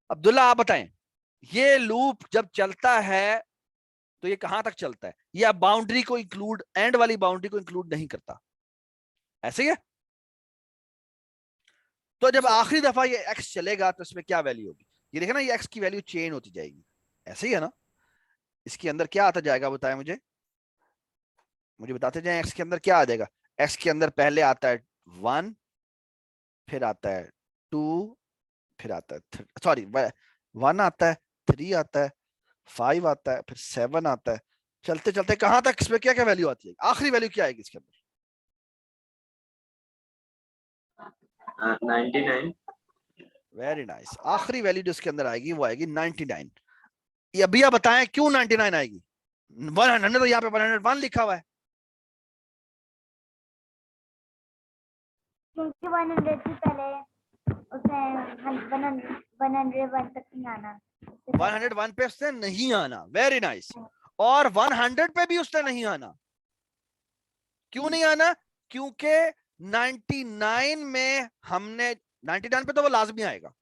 अब्दुल्ला आप बताएं, ये लूप जब चलता है तो ये कहां तक चलता है? ये बाउंड्री को इंक्लूड, एंड वाली बाउंड्री को इंक्लूड नहीं करता, ऐसे ही है। तो जब आखिरी दफा ये x चलेगा तो इसमें क्या वैल्यू होगी? ये देखे ना, ये x की वैल्यू चेंज होती जाएगी, ऐसे ही है ना। इसके अंदर क्या आता जाएगा बताएं मुझे, मुझे बताते जाएं। x के अंदर क्या आ जाएगा? x के अंदर पहले आता है 1, फिर आता है 2, फिर आता है सॉरी 1 आता है, 3 आता है, 5 आता है, फिर 7 आता है। चलते चलते कहां तक इसमें क्या क्या वैल्यू आती है? आखिरी वैल्यू क्या आएगी इसके अंदर? 99। Very nice. आखिरी वैल्यू जो इसके अंदर आएगी वो आएगी 99। ये अभी आप बताएं क्यों 99 आएगी? 100 तो यहाँ पे 101 लिखा हुआ है। क्योंकि 100 से पहले उसे 101 तक नहीं आना। 101 पे उसने नहीं आना, वेरी नाइस। और 100 पे भी उसने नहीं आना। क्यों नहीं आना? क्योंकि 99 में हमने 99 पे तो वो लाजमी आएगा,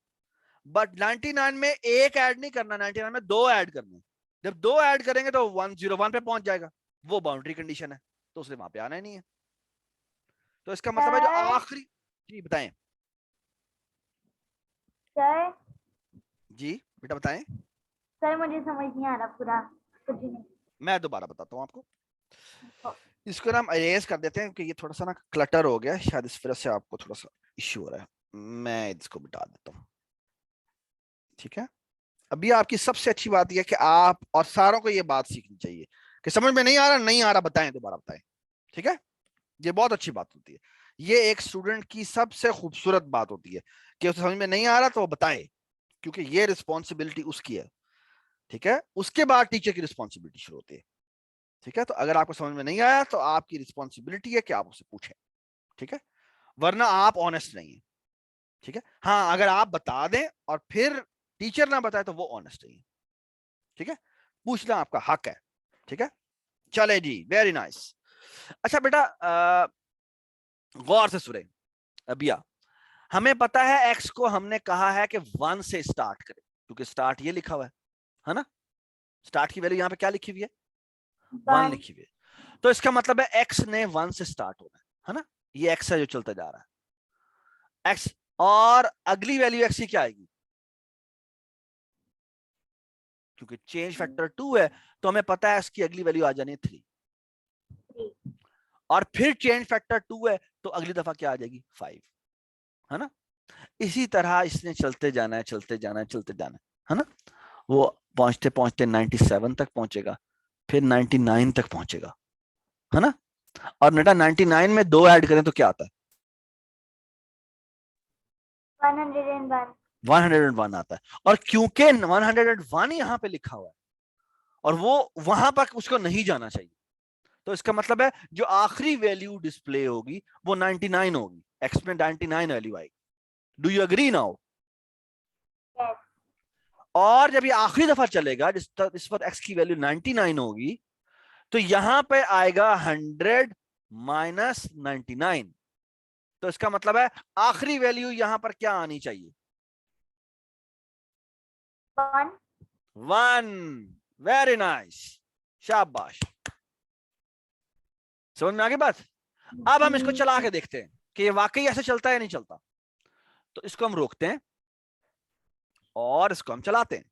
बट 99 में एक ऐड नहीं करना, 99 में दो ऐड करने। जब दो ऐड करेंगे तो 101 पे पहुंच जाएगा, वो बाउंड्री कंडीशन है, तो उसे वहां पे आना ही नहीं है। तो इसका मतलब है जो आखिरी, जी बताएं। सर जी बेटा बताएं। सर मुझे समझ नहीं आ रहा पूरा कुछ नहीं। मैं दोबारा बताता हूँ आपको। इसको ना हम अरेज कर देते हैं क्योंकि ये थोड़ा सा ना क्लटर हो गया, शायद इस वजह से आपको थोड़ा सा इश्यू हो रहा है। मैं इसको मिटा देता हूँ, ठीक है। अभी आपकी सबसे अच्छी बात यह है कि आप और सारों को ये बात सीखनी चाहिए कि समझ में नहीं आ रहा, नहीं आ रहा, बताएं, दोबारा बताएं, ठीक है। ये बहुत अच्छी बात होती है, ये एक स्टूडेंट की सबसे खूबसूरत बात होती है कि उसे समझ में नहीं आ रहा तो वो बताए, क्योंकि ये रिस्पॉन्सिबिलिटी उसकी है, ठीक है। उसके बाद टीचर की रिस्पॉन्सिबिलिटी शुरू होती है, ठीक है। तो अगर आपको समझ में नहीं आया तो आपकी रिस्पॉन्सिबिलिटी है कि आप उसे पूछें, ठीक है, वरना आप ऑनेस्ट नहीं है, ठीक है। हाँ, अगर आप बता दें और फिर टीचर ना बताए तो वो ऑनेस्ट नहीं है, ठीक है। पूछना आपका हक है, ठीक है। चले जी, वेरी नाइस। अच्छा बेटा गौर से सुने। अबिया, हमें पता है एक्स को हमने कहा है कि 1 से स्टार्ट करें, क्योंकि स्टार्ट ये लिखा हुआ है ना। स्टार्ट की वैल्यू यहां पे क्या लिखी हुई है? 1 लिखी हुई है। तो इसका मतलब है एक्स ने 1 से स्टार्ट होना है ना। ये एक्स है जो चलता जा रहा है, एक्स, और अगली वैल्यू एक्स की क्या आएगी? क्योंकि चेंज फैक्टर 2 है तो हमें पता है इसकी अगली वैल्यू आ जानी है 3, और फिर चेंज फैक्टर 2 है तो अगली दफा क्या आ जाएगी? 5, है ना। इसी तरह इसने चलते जाना है, चलते जाना है, चलते जाना है ना। वो पहुंचते पहुंचते 97 तक पहुंचेगा, फिर 99 तक पहुंचेगा, है ना। और बेटा 99 में 2 ऐड करें तो क्या आता है? 101 101 आता है। और क्योंकि 101 यहां पे लिखा हुआ है और वो वहां पर उसको नहीं जाना चाहिए, तो इसका मतलब है जो आखिरी वैल्यू डिस्प्ले होगी वो 99 होगी, एक्स में 99 वैल्यू आएगी। Do you agree now? Yes. और जब ये आखिरी दफा चलेगा जिस पर एक्स की वैल्यू 99 होगी तो यहां पे आएगा 100 माइनस 99। तो इसका मतलब है आखिरी वैल्यू यहां पर क्या आनी चाहिए? 1। वेरी नाइस, शाबाश। समझ में आ गई बात? अब हम इसको चला के देखते हैं कि ये वाकई ऐसे चलता है या नहीं चलता। तो इसको हम रोकते हैं और इसको हम चलाते हैं।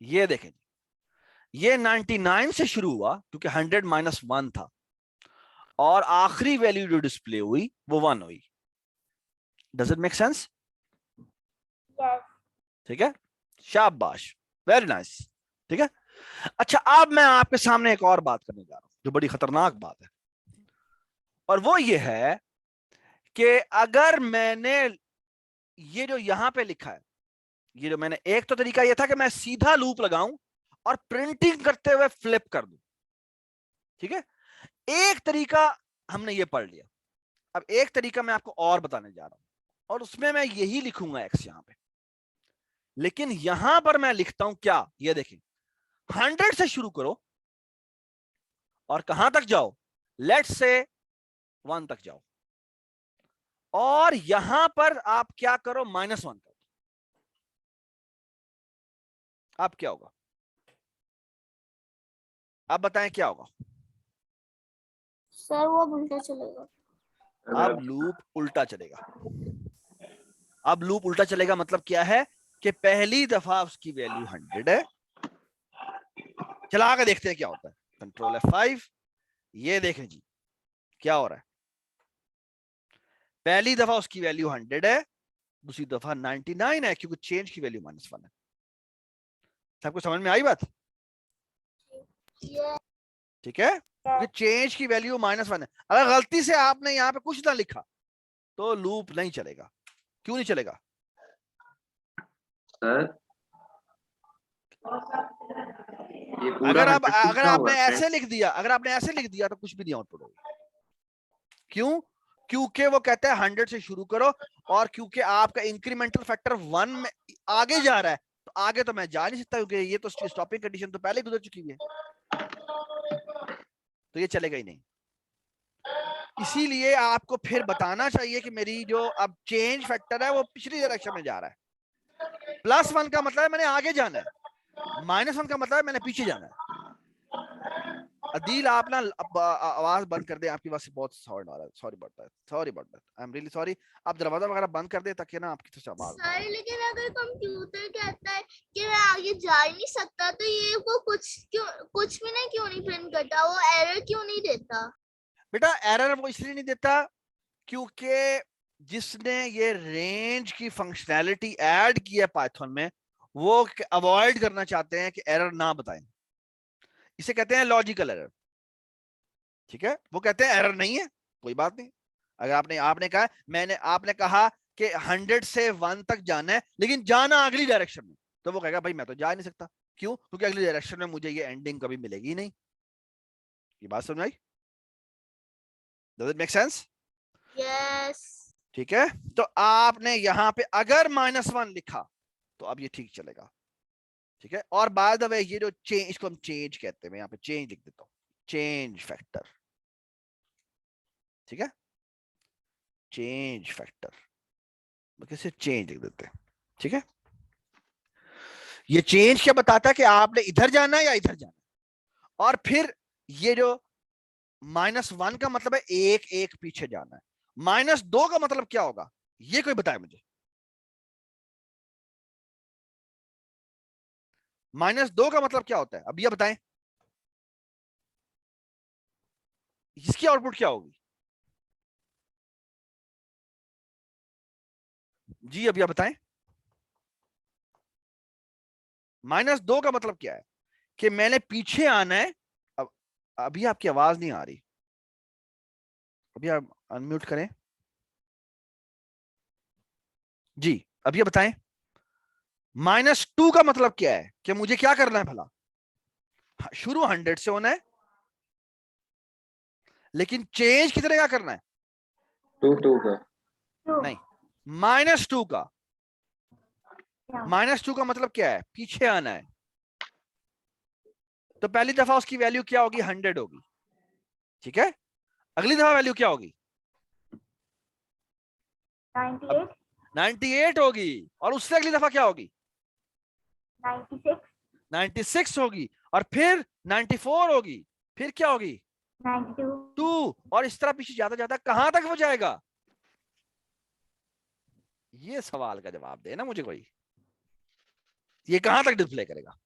ये देखें, ये 99 से शुरू हुआ क्योंकि 100 माइनस 1 था, और आखिरी वैल्यू जो डिस्प्ले हुई वो 1 हुई। Does it make sense? Yes. ठीक है, शाबाश, वेरी नाइस, ठीक है। अच्छा, अब मैं आपके सामने एक और बात करने जा रहा हूं जो बड़ी खतरनाक बात है, और वो ये है कि अगर मैंने ये जो यहां पे लिखा है, ये जो मैंने, एक तो तरीका ये था कि मैं सीधा लूप लगाऊं और प्रिंटिंग करते हुए फ्लिप कर दूं, ठीक है। एक तरीका हमने ये पढ़ लिया। अब एक तरीका मैं आपको और बताने जा रहा हूं, और उसमें मैं यही लिखूंगा एक्स यहां पे, लेकिन यहां पर मैं लिखता हूं क्या, ये देखें, 100 से शुरू करो और कहां तक जाओ? लेट्स से 1 तक जाओ, और यहां पर आप क्या करो? -1 करो। अब क्या होगा? आप बताएं क्या होगा? सर वो उल्टा चलेगा। अब लूप उल्टा चलेगा। अब लूप उल्टा चलेगा मतलब क्या है कि पहली दफा उसकी वैल्यू 100 है। चला के देखते हैं क्या होता है। कंट्रोल F5, ये देखें जी क्या हो रहा है। पहली दफा उसकी वैल्यू 100 है, दूसरी दफा 99 है क्योंकि चेंज की वैल्यू -1 है। सबको समझ में आई बात? ठीक है, क्योंकि चेंज की वैल्यू -1 है। अगर गलती से आपने यहां पे कुछ ना लिखा तो लूप नहीं चलेगा। क्यों नहीं चलेगा? सर ये पूरा 100 अगर क्या आपने हुआ? ऐसे लिख दिया, अगर आपने ऐसे लिख दिया तो कुछ भी नहीं आउटपुट होगा। क्यों? क्योंकि वो कहता है 100 से शुरू करो, और क्योंकि आपका इंक्रीमेंटल फैक्टर 1 में आगे जा रहा है, तो आगे तो मैं जा नहीं सकता क्योंकि ये तो स्टॉपिंग कंडीशन तो पहले गुजर चुकी है, तो ये चलेगा ही नहीं। इसीलिए आपको फिर बताना चाहिए कि मेरी जो अब चेंज फैक्टर है वो पिछली डायरेक्शन में जा रहा है। +1 का मतलब है मैंने आगे जाना है, -1 का मतलब है मैंने पीछे जाना है। अदील आप ना आवाज बंद कर दे, आपकी आवाज से बहुत साउंड आ रहा है, sorry about that, I am really sorry. आप दरवाजा वगैरह बंद कर दे ताकि ना आपकी तरफ से आवाज सर लेकिन अगर कंप्यूटर कहता है कि मैं आगे जा ही नहीं सकता, तो ये वो कुछ भी नहीं क्यों नहीं प्रिंट करता, वो एरर क्यों नहीं देता? बेटा एरर वो इसलिए नहीं देता क्योंकि जिसने ये रेंज की फंक्शनैलिटी ऐड की है पाइथन में, वो अवॉइड करना चाहते हैं कि एरर ना बताएं। इसे कहते हैं लॉजिकल एरर, ठीक है। वो कहते हैं एरर नहीं है, कोई बात नहीं। अगर आपने कहा आपने कहा कि 100 से 1 तक जाना है लेकिन जाना अगली डायरेक्शन में, तो वो कहेगा भाई मैं तो जा नहीं सकता। क्यों? क्योंकि अगली डायरेक्शन में मुझे ये एंडिंग कभी मिलेगी नहीं। ये बात समझ आई? Does it make sense? Yes. ठीक है। तो आपने यहां पे अगर -1 लिखा तो अब ये ठीक चलेगा, ठीक है। और बाय द वे ये जो चेंज, इसको हम चेंज कहते हैं, मैं यहाँ पे चेंज लिख देता हूँ, चेंज फैक्टर, ठीक है। चेंज फैक्टर कैसे चेंज लिख देते हैं, ठीक है। ये चेंज क्या बताता है कि आपने इधर जाना है या इधर जाना है। और फिर ये जो -1 का मतलब है एक पीछे जाना है, -2 का मतलब क्या होगा ये कोई बताए मुझे। -2 का मतलब क्या होता है अब ये बताएं, इसकी आउटपुट क्या होगी जी, अब ये बताएं। -2 का मतलब क्या है कि मैंने पीछे आना है। अब अभी आपकी आवाज नहीं आ रही, अभी आप अनम्यूट करें जी। अब ये बताएं -2 का मतलब क्या है कि मुझे क्या करना है भला। शुरू 100 से होना है लेकिन चेंज कितने का करना है? 2 का नहीं, -2 का। -2 का मतलब क्या है? पीछे आना है। तो पहली दफा उसकी वैल्यू क्या होगी? 100 होगी, ठीक है। अगली दफा वैल्यू क्या होगी? 98, 98 होगी। और उससे अगली दफा क्या होगी? 96, 96 होगी। और फिर 94 होगी। फिर क्या होगी? 92, 2। और इस तरह पीछे जाता जाता कहां तक वो जाएगा? ये सवाल का जवाब देना मुझे कोई, ये कहां तक डिस्प्ले करेगा,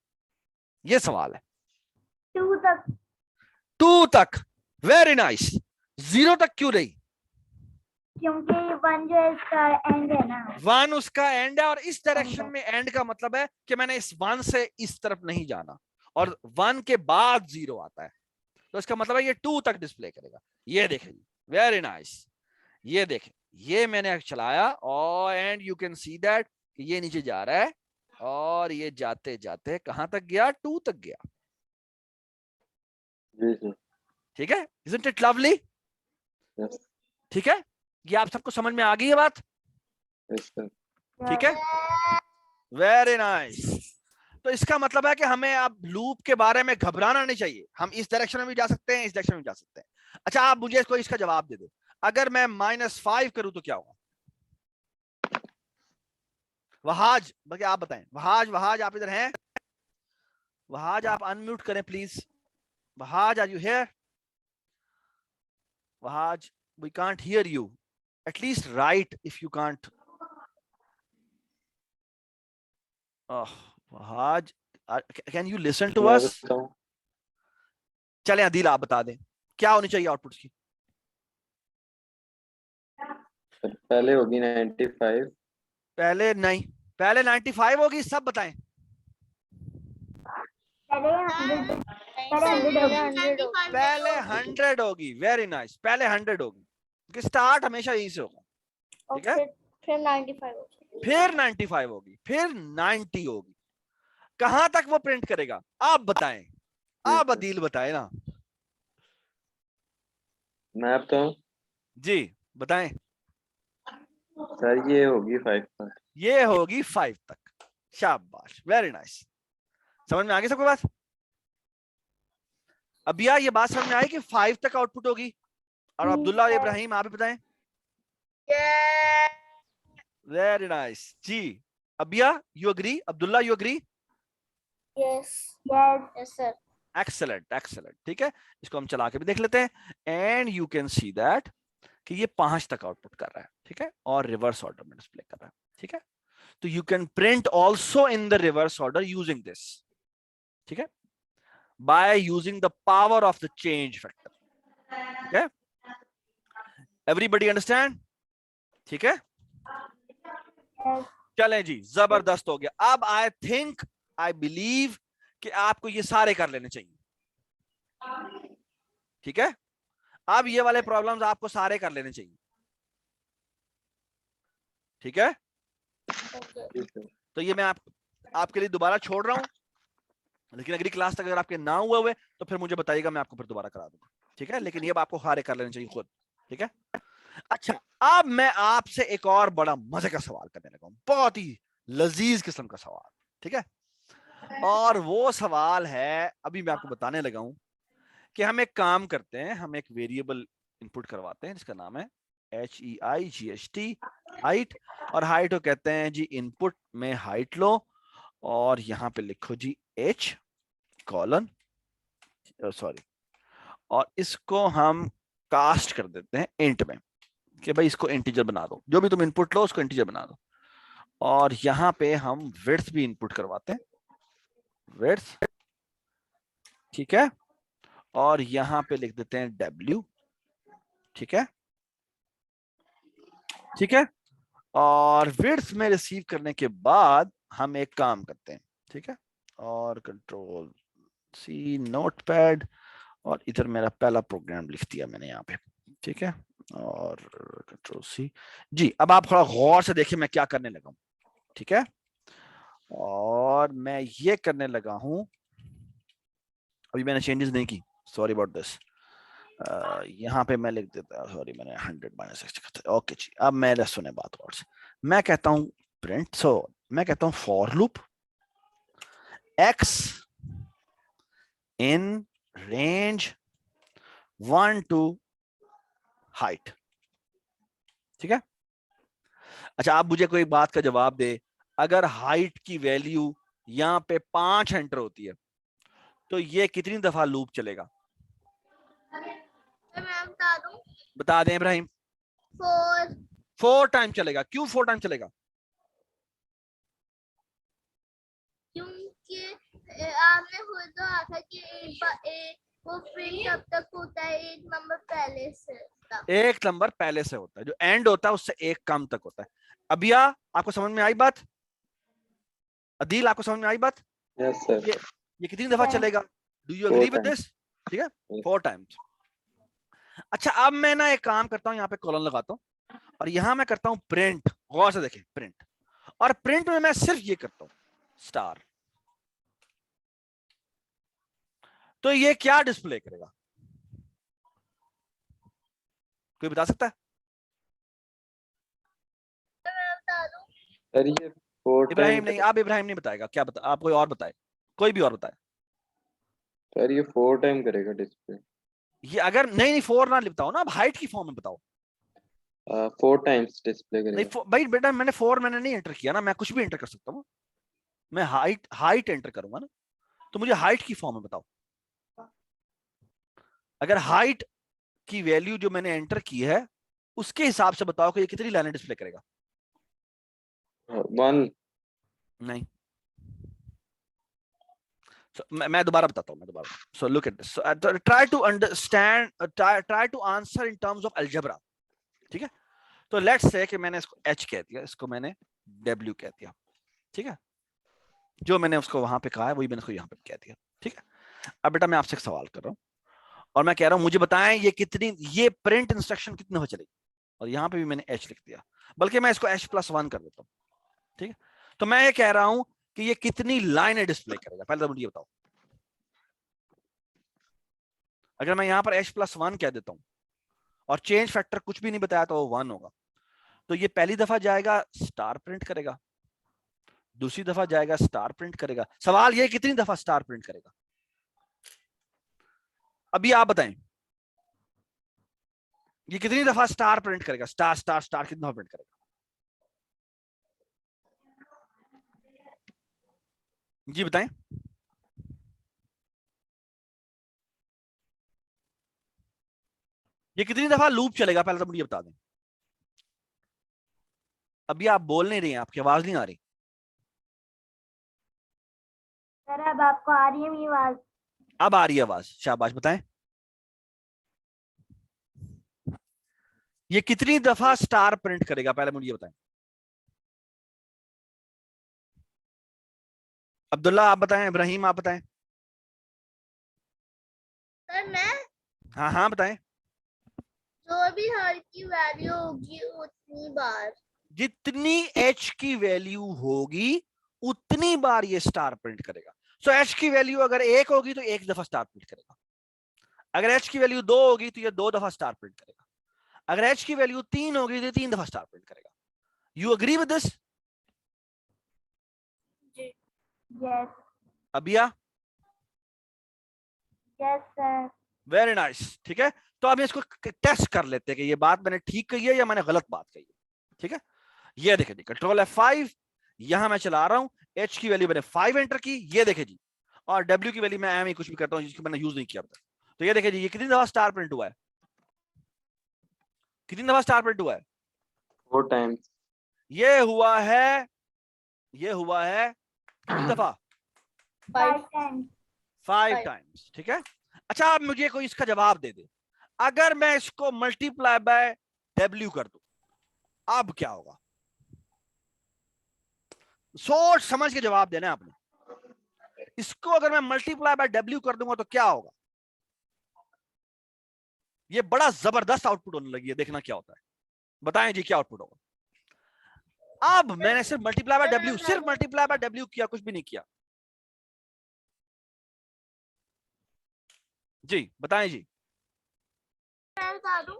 ये सवाल है। 2 तक। 2 तक, वेरी नाइस। 0 तक क्यों नहीं? क्योंकि 1 जो है इसका एंड है ना। 1 उसका एंड है, और इस डायरेक्शन में एंड का मतलब है कि मैंने इस 1 से इस तरफ नहीं जाना, और 1 के बाद 0 आता है, तो इसका मतलब है ये 2 तक डिस्प्ले करेगा। ये देखें, वेरी नाइस। ये देखें, ये मैंने चलाया और and you can see that ये नीचे जा रहा है, और ये जाते जाते कहां तक गया? 2 तक गया, जी। ठीक है। Isn't it lovely? यस ठीक है, ये आप सबको समझ में आ गई है बात? सर। ठीक है, वेरी नाइस। तो इसका मतलब है कि हमें अब लूप के बारे में घबराना नहीं चाहिए। हम इस डायरेक्शन में भी जा सकते हैं, इस डायरेक्शन में भी जा सकते हैं। अच्छा, आप मुझे कोई इसका जवाब दे दो, अगर मैं -5 करूं तो क्या होगा? वहाज, बल्कि आप बताएं। वहाज आप इधर हैं? वहाज आप अनम्यूट करें please. Wahaj, are you here? Wahaj, we can't hear you, at least write if you can't. Wahaj, can you listen to me us? बताऊं? चलें अदील आप बता दें क्या होनी चाहिए आउटपुट की। पहले होगी 95। पहले नहीं, पहले 95 होगी, सब बताएं। पहले 100, पहले 100 होगी, वेरी नाइस। पहले 100 होगी, स्टार्ट हमेशा यहीं से होगा, ठीक है। फिर 95 होगी, फिर 95 होगी, फिर 90 होगी। कहां तक वो प्रिंट करेगा आप बताएं, आप अदील बताएं ना मैं बताऊं? जी। बताएं। सर ये होगी 5 तक। ये होगी 5 तक। शाबाश, वेरी नाइस। समझ में आ गई सबको बात? अब यार ये बात समझ में आई कि 5 तक आउटपुट होगी। और अब्दुल्ला और इब्राहिम आप भी बताएं। वेरी नाइस जी। Abiya you agree? Abdullah you agree? Yes yes sir. Excellent excellent. ठीक है, इसको हम चला के भी देख लेते हैं। And you can see that कि ये 5 तक आउटपुट कर रहा है। ठीक है, और रिवर्स ऑर्डर में डिस्प्ले कर रहा है। ठीक है, तो you can print also in the reverse order using this. ठीक है, by using the power of the change factor. ठीक है, एवरीबडी अंडरस्टैंड? ठीक है, चलें जी, जबरदस्त हो गया। अब आई थिंक, आई बिलीव कि आपको ये सारे कर लेने चाहिए। ठीक है, अब ये वाले प्रॉब्लम्स आपको सारे कर लेने चाहिए। ठीक है, तो ये मैं आपके लिए दोबारा छोड़ रहा हूं, लेकिन अगली क्लास तक अगर आपके ना हुए तो फिर मुझे बताइएगा, मैं आपको फिर दोबारा करा दूंगा। ठीक है, लेकिन ये आपको सारे कर लेने चाहिए खुद। ठीक है, अच्छा अब मैं आपसे एक और बड़ा मजे का सवाल करने लगा हूं, बहुत ही लजीज किस्म का सवाल। ठीक है, और वो सवाल है, अभी मैं आपको बताने लगा हूं कि हम एक काम करते हैं, हम एक वेरिएबल इनपुट करवाते हैं जिसका नाम है HEIGHT, हाइट। और हाइट को कहते हैं जी इनपुट में हाइट लो और यहां पे लिखो जी H कॉलन, सॉरी, और इसको हम कास्ट कर देते हैं इंट में कि भाई इसको इंटीजर बना दो, जो भी तुम इनपुट लो उसको इंटीजर बना दो। और यहां पे हम विड्थ भी इनपुट करवाते हैं, विड्थ। ठीक है, और यहां पे लिख देते हैं W। ठीक है, ठीक है, और विड्थ में रिसीव करने के बाद हम एक काम करते हैं। ठीक है, और कंट्रोल C नोटपैड, और इधर मेरा पहला प्रोग्राम लिख दिया मैंने यहाँ पे। ठीक है, और कंट्रोल C जी। अब आप थोड़ा गौर से देखिए मैं क्या करने लगा हूं। ठीक है, और मैं ये करने लगा हूं, अभी मैंने चेंजेस नहीं की, सॉरी अबाउट दिस। यहाँ पे मैं लिख देता, सॉरी मैंने 100 माइनस एक्स। ओके जी, अब मेरे सुने बात और से, मैं कहता हूं प्रिंट, सो मैं कहता हूं for loop x in range 1 to height. ठीक है, अच्छा आप मुझे कोई बात का जवाब दे, अगर हाइट की वैल्यू यहाँ पे 5 एंटर होती है तो ये कितनी दफा लूप चलेगा? मैं बता दूं, बता दें इब्राहिम। 4 टाइम चलेगा। क्यों 4 टाइम चलेगा? क्योंकि आपने खुद तो आखा कि वो प्रिंट कब तक होता है, एक नंबर पहले से तक। एक नंबर पहले से होता है, जो एंड होता है उससे एक कम तक होता है। अबिया आपको समझ में आई बात? अदील आपको समझ में आई बात? Yes sir. ये कितनी दफा चलेगा? Do you agree with this? ठीक है, 4 टाइम्स। अच्छा अब मैं ना एक काम करता हूं, यहाँ पे कॉलन लगाता हूं और यहां मैं करता हूं प्रिंट। गौर से देखें, प्रिंट, और प्रिंट में मैं सिर्फ ये करता हूं स्टार। तो ये क्या डिस्प्ले करेगा? कोई बता सकता है? सर ये 4 इब्राहिम टाइम नहीं, आप इब्राहिम नहीं बताएगा, क्या बता, आप कोई और बताए, कोई भी और बताए। सर ये 4 टाइम करेगा डिस्प्ले। ये अगर नहीं 4 ना बताओ ना, अब हाइट की फॉर्म में बताओ। 4 टाइम्स डिस्प्ले नहीं करेगा। भाई बेटा, मैंने 4 मैंने नहीं एंटर किया ना, मैं कुछ भी एंटर कर सकता हूँ। मैं हाइट एंटर करूंगा ना, तो मुझे हाइट की फॉर्म में बताओ। अगर हाइट की वैल्यू जो मैंने एंटर की है उसके हिसाब से बताओ कि ये कितनी लाइनें डिस्प्ले करेगा। 1। नहीं, मैं दोबारा बताता हूँ, मैं दोबारा। So look at this, try to understand, try to answer in terms of algebra. ठीक है, तो लेट्स से कि मैंने इसको H कह दिया, इसको मैंने W कह दिया। ठीक है, जो मैंने उसको वहां पे कहा है वही मैंने उसको यहाँ पे कह दिया। ठीक है, अब बेटा मैं आपसे एक सवाल कर रहा हूँ और मैं कह रहा हूँ मुझे बताएं ये कितनी, ये प्रिंट इंस्ट्रक्शन कितने हो चलेगी? और यहाँ पे भी मैंने H लिख दिया, बल्कि मैं इसको H+1 कर देता हूँ। ठीक है, तो मैं ये कह रहा हूं कि ये कितनी लाइनें डिस्प्ले करेगा, पहले तो मुझे ये बताओ। अगर मैं यहां पर H+1 कह देता हूं और चेंज फैक्टर कुछ भी नहीं बताया तो वो 1 होगा। तो ये पहली दफा जाएगा स्टार प्रिंट करेगा, दूसरी दफा जाएगा स्टार प्रिंट करेगा। सवाल ये कितनी दफा स्टार प्रिंट करेगा? अभी आप बताएं, ये कितनी दफा स्टार प्रिंट करेगा? स्टार स्टार स्टार कितना प्रिंट करेगा? जी बताएं। ये कितनी दफा लूप चलेगा पहले तो मुझे बता दें। अभी आप बोल नहीं रही हैं, आपकी आवाज नहीं आ रही। सर अब आपको आ रही है मेरी आवाज? अब आ रही है आवाज, शाबाश। बताएं ये कितनी दफा स्टार प्रिंट करेगा, पहले मुझे बताएं। अब्दुल्ला आप बताएं, इब्राहिम आप बताएं। सर मैं हाँ हाँ बताएं। जो भी हर की वैल्यू होगी उतनी बार। जितनी एच की वैल्यू होगी उतनी बार ये स्टार प्रिंट करेगा। सो एच की वैल्यू अगर 1 होगी तो 1 दफा स्टार प्रिंट करेगा। अगर एच की वैल्यू 2 होगी तो ये 2 दफा स्टार प्रिंट करेगा। अगर एच की वैल्यू 3 होगी तो 3 दफा स्टार प्रिंट करेगा। You agree with this? Yes Abiya? Yes sir. Very nice. ठीक है, तो अब इसको टेस्ट कर लेते हैं कि ये बात मैंने ठीक कही है या मैंने गलत बात कही है। ठीक है, ये देखे जी, कंट्रोल F5, यहां मैं चला रहा हूं, एच की वैल्यू मैंने 5 एंटर की, ये देखे जी, और डब्ल्यू की वैल्यू मैं एम ही कुछ भी करता हूं जिसको मैंने यूज नहीं किया था। तो ये देखे जी, ये कितनी दफा स्टार प्रिंट हुआ है? कितनी दफा स्टार प्रिंट हुआ है? 4 टाइम्स। ये हुआ है कितनी दफा? 5 टाइम्स। 5 टाइम्स। ठीक है, अच्छा अब मुझे कोई इसका जवाब दे दे, अगर मैं इसको मल्टीप्लाई बाय डब्ल्यू कर दूं अब क्या होगा? सोच समझ के जवाब देना है आपने। इसको अगर मैं मल्टीप्लाई बाय डब्ल्यू कर दूंगा तो क्या होगा? ये बड़ा जबरदस्त आउटपुट होने लगी है, देखना क्या होता है। बताएं जी क्या आउटपुट होगा। अब मैंने सिर्फ मल्टीप्लाई बाय डब्ल्यू, सिर्फ मल्टीप्लाई बाय डब्ल्यू किया, कुछ भी नहीं किया। जी बताएं जी, मैं बता दूं,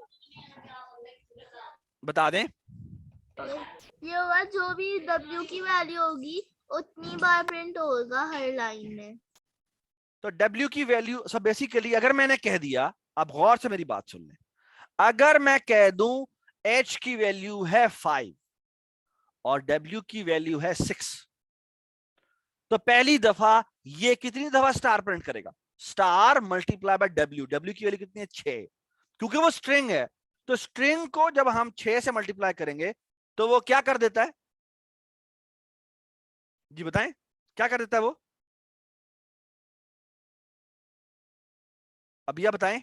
बता दें। ये होगा जो भी W की वैल्यू होगी उतनी बार प्रिंट होगा हर लाइन में। तो W की वैल्यू सब बेसिकली, अगर मैंने कह दिया, आप गौर से मेरी बात सुन लें, अगर मैं कह दूं H की वैल्यू है 5 और W की वैल्यू है 6, तो पहली दफा ये कितनी दफा स्टार प्रिंट करेगा? Star multiply by W. W की वैल्यू कितनी है? 6, क्योंकि वो स्ट्रिंग है। तो स्ट्रिंग को जब हम 6 से मल्टीप्लाई करेंगे तो वो क्या कर देता है? जी बताएं, क्या कर देता है वो? अब यह बताएं।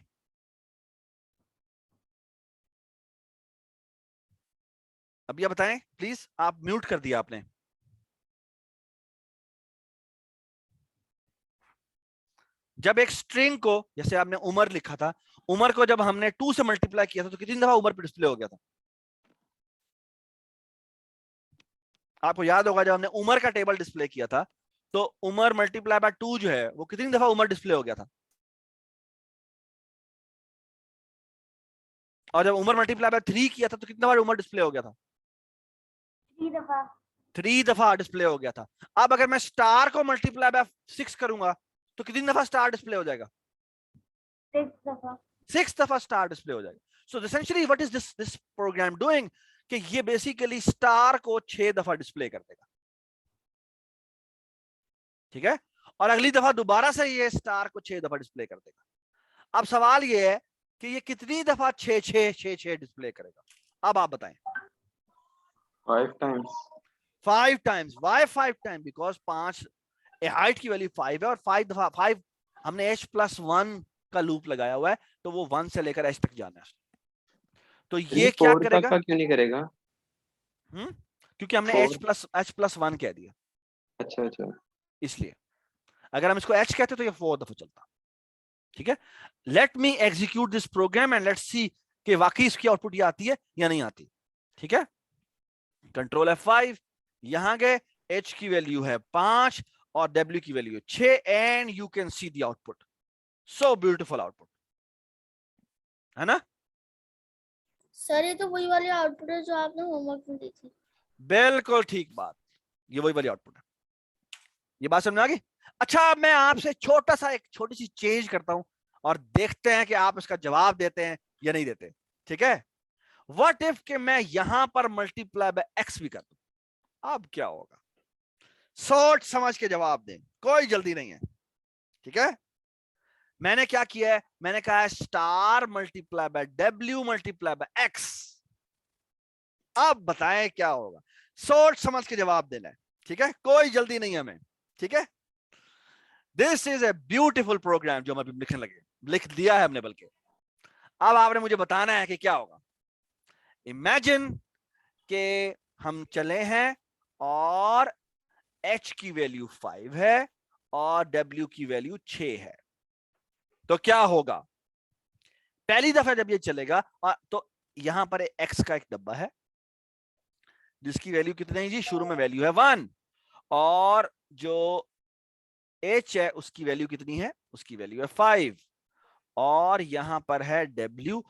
अब यह बताएं प्लीज, आप म्यूट कर दिया आपने। जब एक स्ट्रिंग को, जैसे आपने उमर लिखा था, उमर को जब हमने 2 से मल्टीप्लाई किया था तो कितनी दफा उमर पे डिस्प्ले हो गया था? आपको याद होगा जब हमने उमर का टेबल डिस्प्ले किया था तो उमर मल्टीप्लाई बाय 2 जो है वो कितनी दफा उमर डिस्प्ले हो गया था? और जब उमर मल्टीप्लाई बाय 3 किया था तो कितनी बार उमर डिस्प्ले हो गया था? 3 दफा। 3 दफा डिस्प्ले हो गया था। अब अगर मैं स्टार को मल्टीप्लाई बाय 6 करूंगा तो कितनी दफा स्टार डिस्प्ले हो जाएगा? 6 दफा। 6 दफा स्टार डिस्प्ले हो जाएगा। So essentially what is this program doing, कि ये बेसिकली स्टार को 6 दफा डिस्प्ले कर देगा। ठीक है, और अगली दफा दोबारा से ये स्टार को 6 दफा डिस्प्ले कर देगा। अब सवाल ये है कि ये कितनी दफा 6 6 6 6 डिस्प्ले करेगा? अब आप बताएं। 5 times. 5 times. Why 5 time? Because 5 height की वैल्यू 5 है और 5 दफा 5 हमने h+1 का लूप लगाया हुआ है, तो वो 1 से लेकर h तक जाना है। तो ये क्या 4 तक करेगा? का क्यों नहीं करेगा? क्योंकि हमने 4। h+1 कह दिया, अच्छा अच्छा। इसलिए अगर हम इसको h कहते तो ये 4 दफा चलता। ठीक है, let me execute this program and let's see कि वाकई इसकी आउटपुट ये आती है या नहीं आती। ठीक है, कंट्रोल F5, यहां गए, h की वैल्यू है 5 और w की value 6 and you can see the output. So beautiful output है ना? सर ये तो वही वाली आउटपुट है जो आपने होमवर्क में दी थी। बिल्कुल ठीक बात, ये वही वाली आउटपुट है। ये बात समझ में आ गई? अच्छा, अब मैं आपसे छोटा सा एक छोटी सी चेंज करता हूं और देखते हैं कि आप इसका जवाब देते हैं या नहीं देते। ठीक है? व्हाट इफ कि मैं यहां पर मल्टीप्लाई बाय एक्स भी कर दूं, अब क्या होगा? सोच समझ के जवाब दें, कोई जल्दी नहीं है। ठीक है? मैंने क्या किया है, मैंने कहा है star multiply by W multiply by x. अब बताएं क्या होगा, सोच समझ के जवाब देना है। ठीक है? कोई जल्दी नहीं है हमें। ठीक है? This is a beautiful program जो हम अभी लिखने लगे, लिख दिया है हमने बल्कि। अब आपने मुझे बताना है कि क्या होगा। इमेजिन के हम चले हैं और h की वैल्यू 5 है और w की वैल्यू 6 है, तो क्या होगा? पहली दफा जब ये चलेगा और तो यहां पर x का एक डब्बा है जिसकी वैल्यू कितनी है जी? शुरू में वैल्यू है 1, और जो h है उसकी वैल्यू कितनी है? उसकी वैल्यू है 5, और यहां पर है w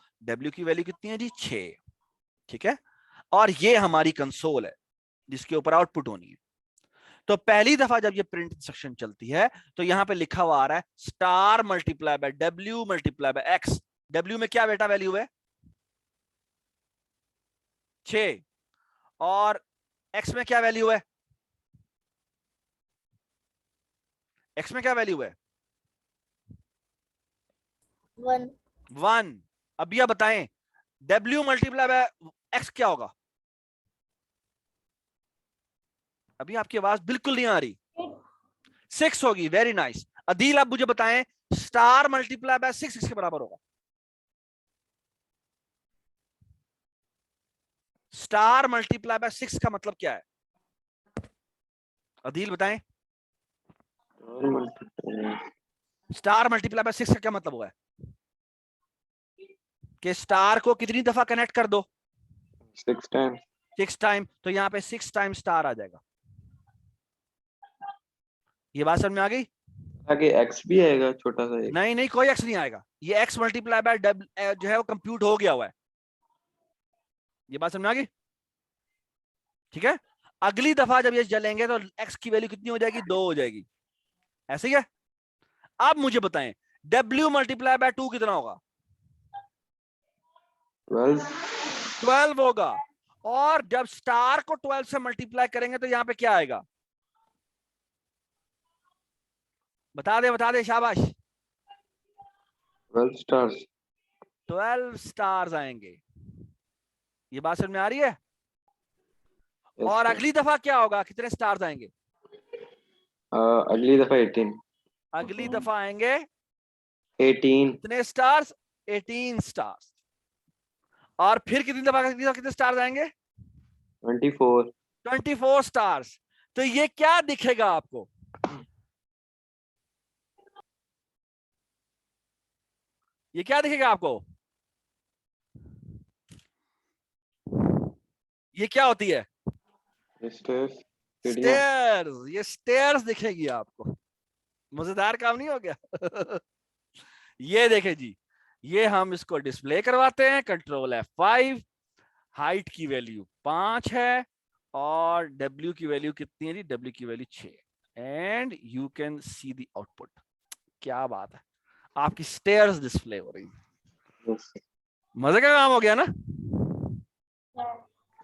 की वैल्यू कितनी है जी? 6। ठीक है? और ये हमारी कंसोल है जिसके ऊपर आउटपुट होनी है। तो पहली दफा जब ये प्रिंट इंस्ट्रक्शन चलती है तो यहां पे लिखा हुआ आ रहा है star multiply by W multiply by x. W में क्या बेटा वैल्यू है? 6, और एक्स में क्या वैल्यू है? एक्स में क्या वैल्यू है? 1। अब यह बताएं डब्ल्यू मल्टीप्लाई बाय एक्स क्या होगा? अभी आपकी आवाज बिल्कुल नहीं आ रही। 6 होगी। Very nice. अदील, आप मुझे बताएं स्टार मल्टीप्लाई बाय 6 किसके बराबर होगा? स्टार मल्टीप्लाई बाय 6 का मतलब क्या है? अदील बताएं। स्टार मल्टीप्लाई बाय 6 का क्या मतलब हुआ है? कि स्टार को कितनी दफा कनेक्ट कर दो? 6 टाइम। 6 टाइम। तो यहां पे 6 टाइम स्टार आ जाएगा। ये बात समझ में आ गई? आगे एक्स भी आएगा छोटा सा एक। नहीं नहीं, कोई एक्स नहीं आएगा। ये एक्स मल्टीप्लाई बाय जो है वो कंप्यूट हो गया हुआ है। ये बात समझ में आ गई? ठीक है? अगली दफा जब ये चलेंगे तो एक्स की वैल्यू कितनी हो जाएगी? 2 हो जाएगी। ऐसे ही है? अब मुझे बताएं W मल्टीप्लाई बाय 2 कितना होगा? 12 होगा। और जब स्टार को 12 से मल्टीप्लाई करेंगे तो यहां पे क्या आएगा? बता दे शाबाश। 12 स्टार्स। 12 स्टार्स आएंगे। ये बात समझ में आ रही है? और अगली दफा क्या होगा? कितने स्टार्स आएंगे? अगली दफा 18। अगली दफा आएंगे 18। कितने स्टार्स? 18 स्टार्स। और फिर कितनी दफा कितने स्टार्स आएंगे? 24। 24 स्टार्स। तो ये क्या दिखेगा आपको? ये क्या दिखेगा आपको? ये क्या होती है? स्टेयर्स। ये स्टेयर्स दिखेगी आपको। मजेदार काम नहीं हो गया? ये देखें जी, ये हम इसको डिस्प्ले करवाते हैं। Control F5। हाइट की वैल्यू 5 है और W की वैल्यू कितनी है जी? W की value 6, and you can see the output. क्या बात है, आपकी स्टेयर्स डिस्प्ले हो रही है। मजे का काम हो गया ना?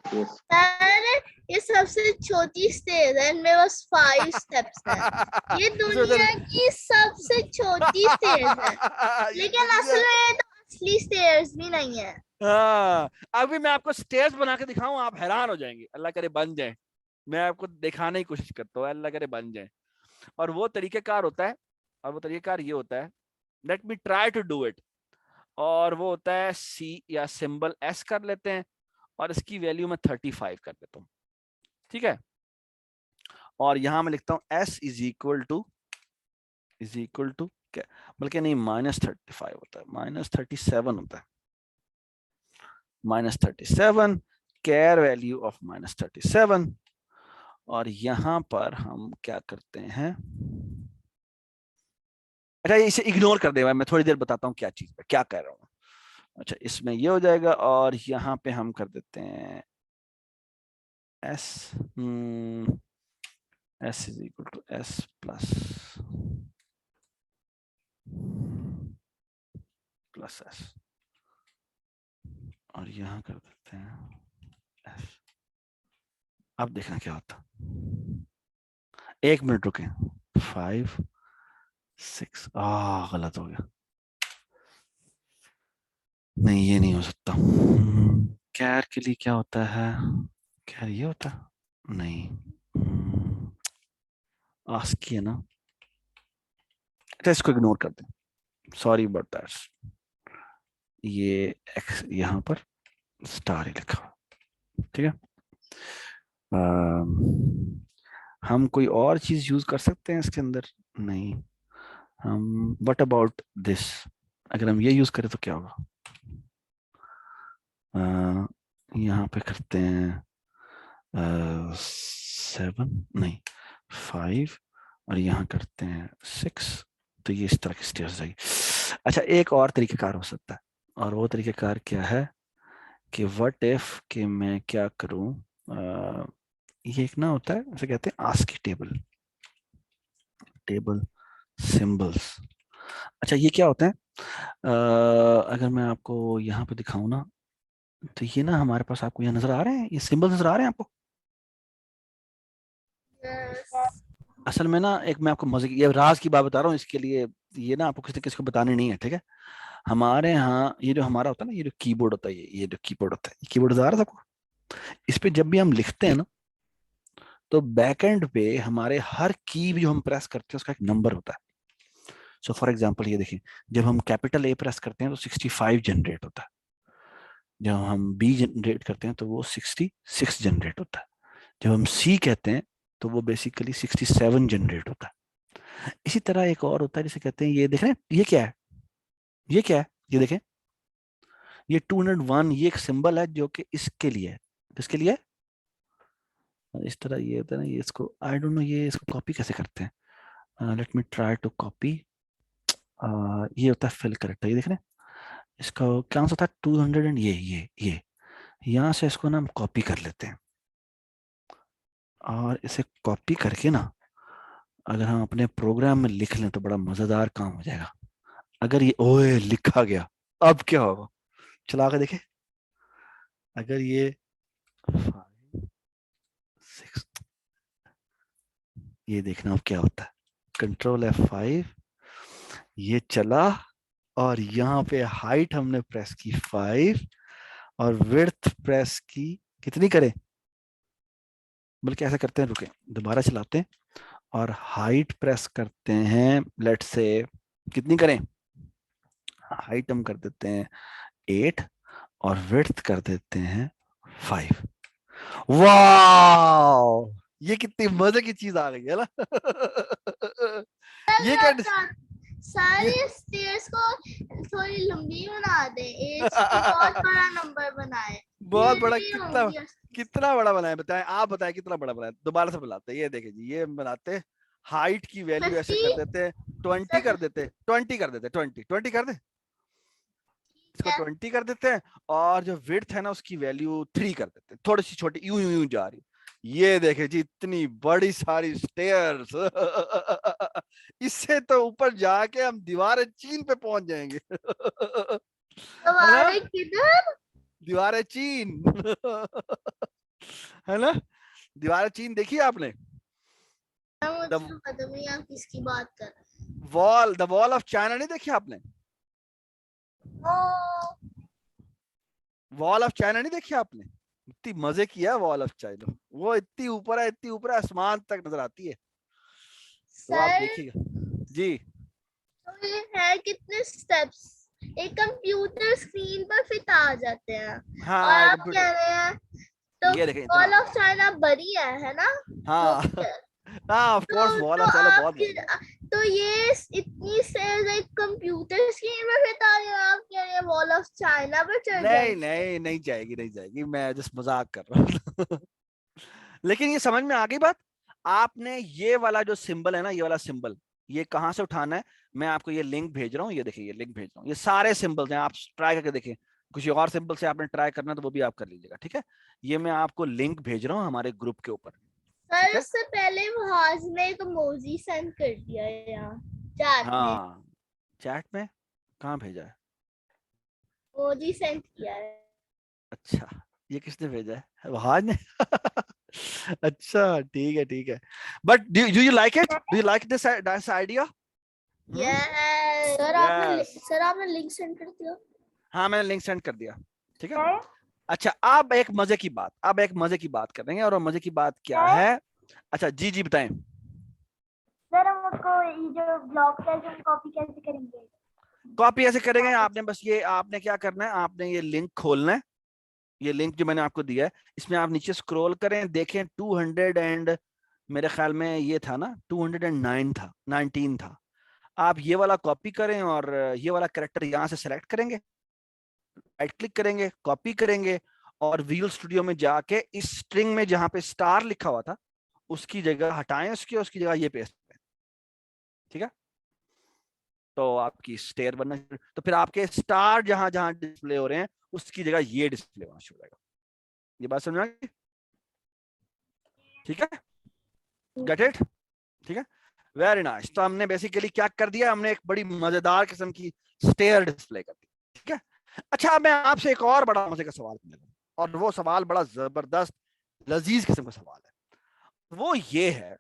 सर ये सबसे छोटी स्टेज है, इनमें बस 5 स्टेप्स हैं। ये दुनिया की सबसे छोटी स्टेज है, लेकिन असल में तो असली स्टेयर्स भी नहीं है। हाँ, अभी मैं आपको स्टेयर्स बना के दिखाऊं, आप हैरान हो जाएंगे। अल्लाह करे बन जाए। मैं आपको दिखाने की कोशिश करता हूँ, अल्लाह करे बन जाए। और वो तरीकेकार होता है, और वो तरीकेकार ये होता है, let me try to do it. और वो होता है C या सिंबल S कर लेते हैं और इसकी वैल्यू मैं 35 कर देता हूँ। ठीक है? और यहां मैं लिखता हूं S इज इक्वल टू क्या, बल्कि नहीं, -35 होता है, -37 होता है। -37 कैर वैल्यू ऑफ -37। और यहां पर हम क्या करते हैं? अच्छा, इसे इग्नोर कर दे, मैं थोड़ी देर बताता हूं क्या चीज है, क्या कह रहा हूं। अच्छा इसमें ये हो जाएगा और यहाँ पे हम कर देते हैं s, s is equal to s plus s और यहाँ कर देते हैं f। अब देखना क्या होता, 1 मिनट रुके, 5 6 गलत हो गया, नहीं ये नहीं हो सकता। कैर के लिए क्या होता है, कैर ये होता है, नहीं आस्क किया ना, अच्छा इसको इग्नोर कर दें, सॉरी बट दैट्स, ये एक्स यहाँ पर स्टार ही लिखा हुआ, ठीक है। हम कोई और चीज यूज कर सकते हैं इसके अंदर, नहीं। हम व्हाट अबाउट दिस, अगर हम ये यूज करें तो क्या होगा, यहाँ पे करते हैं 7 नहीं 5 और यहाँ करते हैं 6, तो ये इस तरह की स्टेज जाएगी। अच्छा एक और तरीकेकार हो सकता है, और वो तरीकेकार क्या है कि व्हाट इफ कि मैं क्या करूं, ये एक ना होता है जैसे कहते हैं आस्की टेबल, टेबल सिंबल्स। अच्छा ये क्या होता है, अगर मैं आपको यहाँ पे दिखाऊं ना, तो ये ना हमारे पास आपको यहाँ नजर आ रहे हैं, ये सिंबल नजर आ रहे हैं आपको। असल में ना एक मैं आपको मजे की, ये राज की बात बता रहा हूँ, इसके लिए ये ना आपको किसी किसी को बतानी नहीं है, ठीक है। हमारे यहाँ ये जो हमारा होता है ना, ये जो कीबोर्ड होता है, ये जो कीबोर्ड होता है, ये कीबोर्ड नजर आ रहा है आपको, इस पे जब भी हम लिखते हैं ना, तो बैक एंड पे हमारे हर की भी जो हम प्रेस करते हैं उसका एक नंबर होता है। सो फॉर एग्जांपल ये देखिए, जब हम कैपिटल ए प्रेस करते हैं तो 65 जनरेट होता है, जब हम बी जनरेट करते हैं तो वो 66 जनरेट होता है, जब हम सी कहते हैं तो वो बेसिकली 67 जनरेट होता है। इसी तरह एक और होता है जिसे कहते हैं, ये देख रहे हैं, ये क्या है, ये क्या है, ये देखें, ये 201, ये एक सिंबल है जो कि इसके लिए है, किसके लिए है, इस तरह ये होता है ना, ये इसको आई डोंट नो ये इसको कॉपी कैसे करते हैं, let me try to copy, ये होता है फिल करेक्टर, ये देख रहे हैं, इसका क्या आंसर था 200 एंड ये यहाँ से इसको ना हम कॉपी कर लेते हैं, और इसे कॉपी करके ना अगर हम अपने प्रोग्राम में लिख लें तो बड़ा मजेदार काम हो जाएगा। अगर ये ओए लिखा गया, अब क्या होगा, चला के देखे, अगर ये 5 6, ये देखना अब क्या होता है, कंट्रोल F5, ये चला और यहाँ पे हाइट हमने प्रेस की 5 और विड्थ प्रेस की कितनी करें, बल्कि ऐसा करते हैं, रुके दोबारा चलाते हैं और हाइट प्रेस करते हैं, लेट्स से कितनी करें, हाइट हम कर देते हैं 8 और विड्थ कर देते हैं 5। वाह ये कितनी मजे की चीज आ गई है ना। ये क्या, सारी स्टेयर्स को थोड़ी लंबी बना दे, एज को बहुत बड़ा नंबर बनाए, बहुत बड़ा, ये कितना होंगी। कितना बड़ा बनाए, बताएं आप, बताएं कितना बड़ा बनाए, दोबारा से बनाते हैं, ये देखें जी, ये बनाते हाइट की वैल्यू ऐसे कर 50? देते, 20 कर देते, 20 कर देते, 20 कर दे, इसको 20 कर देते हैं, और जो विड्थ है ना उसकी वैल्यू 3 कर देते हैं, थोड़ी सी छोटी, यूं यूं यूं जा रही, ये देखे जी इतनी बड़ी सारी स्टेयर्स। इससे तो ऊपर जाके हम दीवार चीन पे पहुंच जाएंगे। है ना, किधर? दीवार चीन। है ना, दीवार चीन देखी आपने, मुझे पता नहीं आप किसकी बात कर रहे हैं। Wall, the wall of China नहीं देखी आपने, वॉल ऑफ चाइना नहीं देखी आपने, इतनी मजे की है वॉल ऑफ चाइना, वो इतनी ऊपर है, इतनी ऊपर है, आसमान तक नजर आती है, वो आप सर देखिएगा जी। तो ये है कितने स्टेप्स एक कंप्यूटर स्क्रीन पर फिट आ जाते हैं, हाँ और आप कंप्यूटर, कह रहे हैं तो ये देखें वॉल इतना, ऑफ चाइना बड़ी है ना? हाँ हाँ of course wall of China बहुत बड़ी है। तो ये इतनी से एक कंप्यूटर स्क्रीन में फिट आ रही है, आप कह रहे हैं वॉल ऑफ चाइना पर चढ़ नहीं जाएगी? नहीं नहीं जाएगी, नहीं जाएगी, मैं जस्ट मजाक कर रहा हूँ। लेकिन ये समझ में आ गई बात, आपने ये वाला जो सिंबल है ना, ये वाला सिंबल, ये कहाँ से उठाना है, मैं आपको ये लिंक भेज रहा हूँ, ये देखिए ये लिंक भेज रहा हूँ, ये सारे सिंबल्स हैं, आप ट्राई करके देखें, कुछ और सिंपल से आपने ट्राई करना तो वो भी आप कर लीजिएगा, ठीक है। ये मैं आपको लिंक भेज रहा हूँ हमारे ग्रुप के ऊपर। सर उससे पहले वहाज ने एक इमोजी सेंड कर दिया है यहाँ चैट में। हाँ चैट में कहाँ भेजा है? इमोजी सेंड किया है। अच्छा ये किसने भेजा है? वहाज ने अच्छा ठीक है। But do you like it? Do you like this idea? Yes sir आपने लिंक सेंड कर दिया। हाँ मैंने लिंक सेंड कर दिया, ठीक है। अच्छा अब एक मजे की बात करेंगे, और मजे की बात क्या है? अच्छा जी बताएं। सर हम उसको ये जो ब्लॉग है जो कॉपी कैसे करेंगे? कॉपी ऐसे करेंगे, आपने बस ये आपने क्या करना है, आपने ये लिंक खोलना है। ये लिंक जो मैंने आपको दिया है इसमें आप नीचे स्क्रॉल करें, देखें 200 एंड मेरे ख्याल में ये था ना 209 था 19 था। आप ये वाला कॉपी करें और ये वाला कैरेक्टर यहाँ से सेलेक्ट करेंगे, राइट क्लिक करेंगे, कॉपी करेंगे और विजुअल स्टूडियो में जाके इस स्ट्रिंग में जहां पे स्टार लिखा हुआ था उसकी जगह हटाएं, उसकी जगह ये पेस्ट करें, ठीक है। तो आपकी स्टेयर बनना, तो फिर आपके स्टार जहां जहां डिस्प्ले हो रहे हैं उसकी जगह ये डिस्प्ले होना शुरू हो जाएगा। ये बात समझ आ गई? ठीक है, गेट इट? ठीक है, वेरी नाइस। तो हमने बेसिकली क्या कर दिया, हमने एक बड़ी मजेदार किस्म की स्टेयर डिस्प्ले कर दी, ठीक है। अच्छा मैं आपसे एक और बड़ा मजे का सवाल पूछूंगा, और वो सवाल बड़ा जबरदस्त लजीज किस्म का सवाल है। वो ये है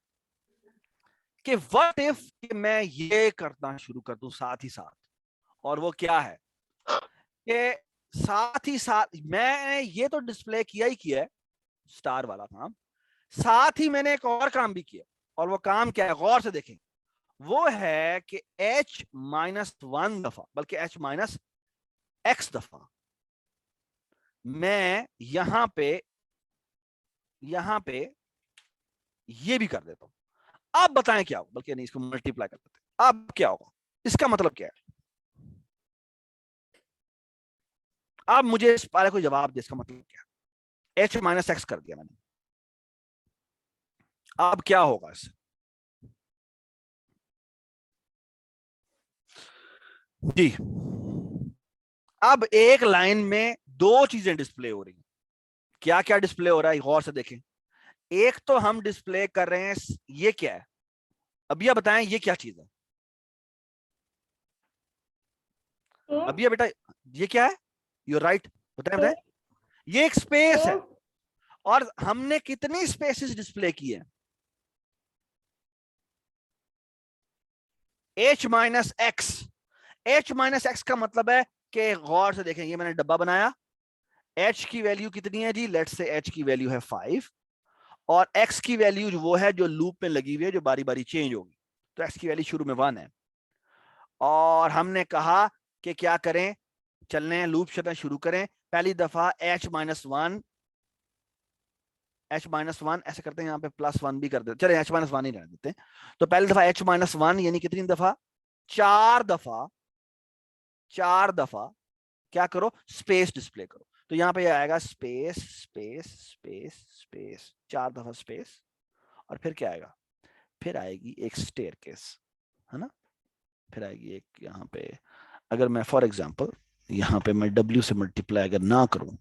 कि व्हाट इफ मैं ये करना शुरू कर दूं साथ ही साथ, और वो क्या है कि साथ ही साथ मैं ये तो डिस्प्ले किया ही किया है स्टार वाला काम, साथ ही मैंने एक और काम भी किया, और वो काम क्या है गौर से देखें। वो है कि h-1 दफा, बल्कि h-x दफा मैं यहां पे ये भी कर देता हूं। आप बताएं क्या होगा, बल्कि नहीं इसको मल्टीप्लाई कर देते हैं। अब क्या होगा, इसका मतलब क्या है? आप मुझे इस बारे को जवाब दे, इसका मतलब क्या है? h-x कर दिया मैंने, अब क्या होगा इससे? जी अब एक लाइन में दो चीजें डिस्प्ले हो रही हैं। क्या क्या डिस्प्ले हो रहा है गौर से देखें। एक तो हम डिस्प्ले कर रहे हैं, ये क्या है? अभी बताएं ये क्या चीज है? अभी बेटा ये क्या है? यू राइट, बताएं। ये एक स्पेस है, और हमने कितनी स्पेसेस डिस्प्ले की है? h-x। h-x का मतलब है कि गौर से देखें, ये मैंने डब्बा बनाया, h की वैल्यू कितनी है जी? लेट्स से h की वैल्यू है 5, और x की वैल्यू वो है जो लूप में लगी हुई है, जो बारी बारी चेंज होगी। तो x की वैल्यू शुरू में 1 है, और हमने कहा कि क्या करें, चलने लूप चलना शुरू करें। पहली दफा h-1 ऐसे करते हैं, यहाँ पे +1 भी कर देते, चले h-1 ही रह देते हैं। तो पहली दफा h-1 यानी कितनी दफा? 4 दफा क्या करो, स्पेस डिस्प्ले करो। तो यहाँ पे आएगा स्पेस स्पेस स्पेस स्पेस, 4 दफा स्पेस, और फिर क्या आएगा? फिर आएगी एक स्टेयरकेस, है ना। फिर आएगी एक, यहाँ पे अगर मैं फॉर एग्जांपल यहाँ पे मैं W से मल्टीप्लाई अगर ना करूं,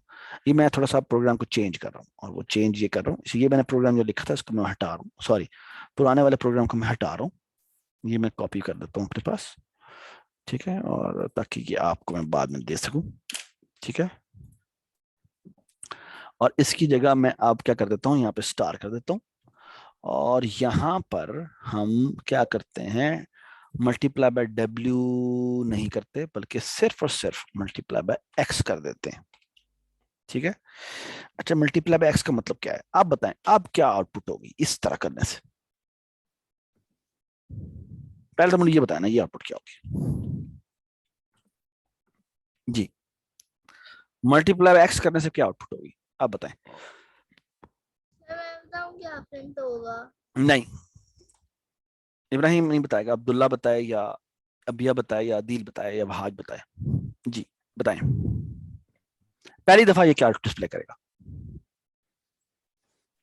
ये मैं थोड़ा सा प्रोग्राम को चेंज कर रहा हूँ, और वो चेंज ये कर रहा हूँ, ये मैंने प्रोग्राम जो लिखा था इसको मैं हटा रहा हूँ, सॉरी पुराने वाले प्रोग्राम को मैं हटा रहा हूँ, ये मैं कॉपी कर देता हूँ अपने पास, ठीक है, और ताकि ये आपको मैं बाद में दे सकूं, ठीक है। और इसकी जगह मैं अब क्या कर देता हूँ, यहाँ पे स्टार कर देता हूँ, और यहाँ पर हम क्या करते हैं, मल्टीप्लाई बाय W नहीं करते, बल्कि सिर्फ और सिर्फ मल्टीप्लाई बाय x कर देते हैं, ठीक है। अच्छा मल्टीप्लाई बाय x का मतलब क्या है, आप बताएं, अब क्या आउटपुट होगी इस तरह करने से? पहले तो मुझे ये बताया ना, ये आउटपुट क्या होगी जी? मल्टीप्लाई बाय x करने से क्या आउटपुट होगी, आप बताएं। मैं बताऊं क्या प्रिंट होगा? नहीं, इब्राहिम नहीं बताएगा, अब्दुल्ला बताए, या अबिया बताए, या आदिल बताए, या वहाज बताए। जी बताएं, पहली दफा ये क्या डिस्प्ले करेगा?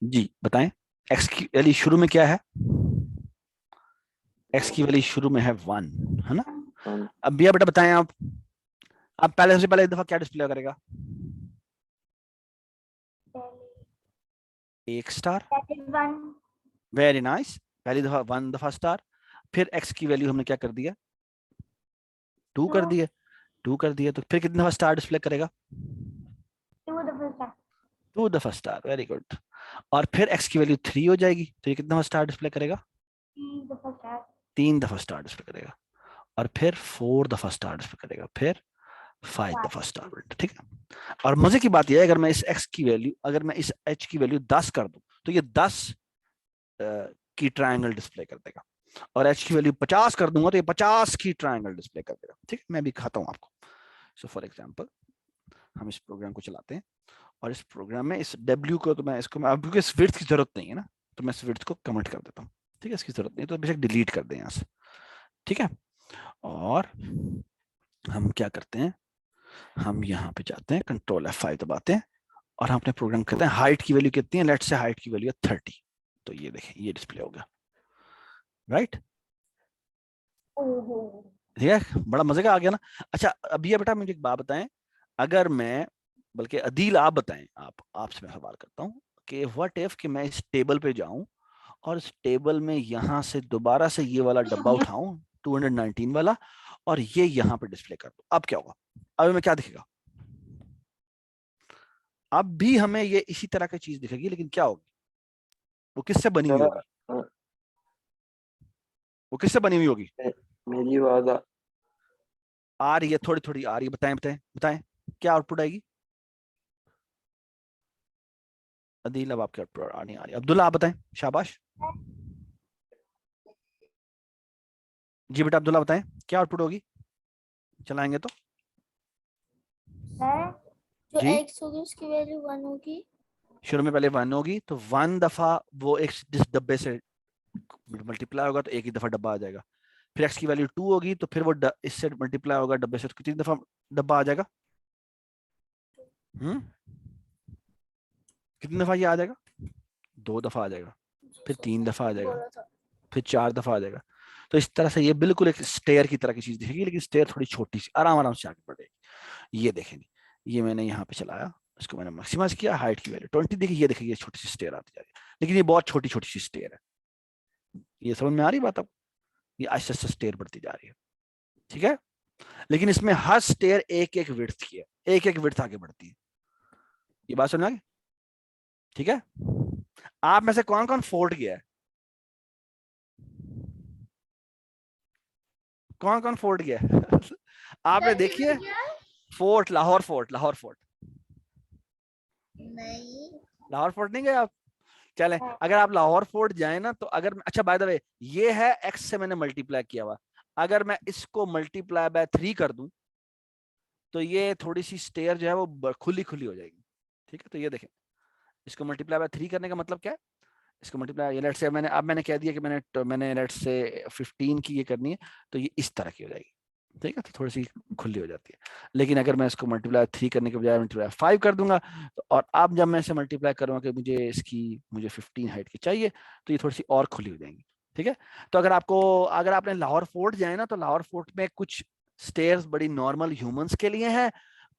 जी बताएं। x की वैल्यू शुरू में क्या है? x की वैल्यू शुरू में है 1, है ना। अबिया बेटा बताएं आप, अब पहले सबसे पहले एक दफा क्या डिस्प्ले करेगा? एक स्टार। वेरी नाइस, पहली दफा 1 दफा स्टार। फिर x की वैल्यू हमने क्या कर दिया? 2 कर दिया। 2 कर दिया तो फिर कितनी दफा स्टार डिस्प्ले करेगा? 2 दफा स्टार। Very good. और फिर x की वैल्यू 3 हो जाएगी तो ये कितना स्टार डिस्प्ले करेगा? 3 दफा स्टार डिस्प्ले करेगा। और फिर 4 दफा स्टार डिस्प्ले करेगा। फिर 5 दफा स्टार। ठीक है। और मजे की बात यह है, अगर मैं इस x की वैल्यू, अगर मैं इस h की वैल्यू 10 कर दूं तो ये 10 की ट्रायंगल डिस्प्ले कर देगा। और h की वैल्यू 50 कर दूंगा तो ये 50 की ट्रायंगल डिस्प्ले कर देगा। ठीक है, मैं भी खाता हूं आपको। सो फॉर एग्जांपल हम इस प्रोग्राम को चलाते हैं और इस प्रोग्राम में इस w को, तो मैं इसको, मैं अब इस विड्थ की जरूरत नहीं है ना, तो मैं इस विड्थ को कमेंट कर देता हूँ। ठीक है, इसकी जरूरत नहीं तो बेशक डिलीट कर दें यहाँ से। ठीक है, और हम क्या करते हैं, हम यहाँ पे जाते हैं, कंट्रोल F5 दबाते हैं और हम अपने प्रोग्राम करते हैं। हाइट की वैल्यू कितनी है? लेट्स से हाइट की वैल्यू है 30। तो ये देखें, ये डिस्प्ले हो गया। राइट, ठीक है, बड़ा मजे का आ गया ना। अच्छा, अब ये बेटा मुझे एक बात बताएं, अगर मैं, बल्कि अदील आप बताएं, आपसे मैं सवाल करता हूँ कि व्हाट इफ कि मैं इस टेबल पे जाऊं और इस टेबल में यहाँ से दोबारा से ये वाला डब्बा उठाऊं 219 वाला और ये यहाँ पे डिस्प्ले कर दूं, अब क्या होगा? अब हमें क्या दिखेगा? अब भी हमें ये इसी तरह की चीज दिखेगी, लेकिन क्या होगी? वो किससे बनी हुई होगी? वो किससे बनी हुई होगी? मेरी आवाज आ रही है, थोड़ी थोड़ी आ रही है, बताएं बताएं बताएं, क्या आउटपुट आएगी? अदील, अब आपके आउटपुट आ नहीं आ रही। अब्दुल्ला आप बताएं, शाबाश जी बेटा, अब्दुल्ला बताएं क्या आउटपुट होगी, चलाएंगे तो? जो जी, x होगी उसकी वैल्यू 1 होगी। शुरू में पहले 1 होगी तो 1 दफा वो एक जिस डब्बे से मल्टीप्लाई होगा तो एक ही दफा डब्बा आ जाएगा। फिर x की वैल्यू 2 होगी तो फिर वो इससे मल्टीप्लाई होगा डब्बे से, तो कितनी दफा डब्बा आ जाएगा? कितनी दफा ये आ जाएगा? 2 दफा आ जाएगा। फिर 3 दफा आ जाएगा। फिर 4 दफा आ जाएगा। तो इस तरह से ये बिल्कुल एक स्टेयर की तरह की चीज दिखेगी, लेकिन स्टेयर थोड़ी छोटी सी, आराम आराम से आगे बढ़ेगी। ये देखेंगे, ये मैंने यहाँ पे चलाया, इसको मैंने मैक्सिमाइज किया, हाइट की वैल्यू 20 देखिए, ये देखिए, ये छोटी सी स्टेयर आती जा रही है, लेकिन ये बहुत छोटी छोटी सी स्टेयर है। ये समझ में आ रही बात आपको? ये आहिस्ते आहिस्ते स्टेयर बढ़ती जा रही है। ठीक है, लेकिन इसमें हर स्टेयर एक एक विड्थ की है, एक एक विड्थ आगे बढ़ती है। ये बात समझ आ गई? ठीक है, आप में से कौन कौन फोर्ट गया है? कौन कौन फोर्ट गया है? आपने देखी है fort, Lahore fort? Lahore fort नहीं, लाहौर फोर्ट नहीं गए आप? चलें, अगर आप लाहौर फोर्ट जाए ना तो अगर, अच्छा बाय द वे, ये है x से मैंने मल्टीप्लाई किया हुआ, अगर मैं इसको मल्टीप्लाई बाय 3 कर दूं तो ये थोड़ी सी स्टेयर जो है वो खुली खुली हो जाएगी। ठीक है, तो ये देखें, इसको मल्टीप्लाई बाय 3 करने का मतलब क्या है? इसको मल्टीप्लाई, लेट्स से मैंने, अब मैंने कह दिया कि मैंने लेट्स से 15 की ये करनी है तो ये इस तरह की हो जाएगी। ठीक है, तो थोड़ी सी खुली हो जाती है। लेकिन अगर मैं इसको मल्टीप्लाई 3 करने के बजाय मल्टीप्लाई 5 कर दूंगा तो, और अब जब मैं इसे मल्टीप्लाई करूंगा कि मुझे 15 हाइट की चाहिए तो ये थोड़ी सी और खुली हो जाएंगी। ठीक है, तो अगर आपने लाहौर फोर्ट जाए ना तो लाहौर फोर्ट में कुछ स्टेयर्स बड़ी नॉर्मल ह्यूमंस के लिए है,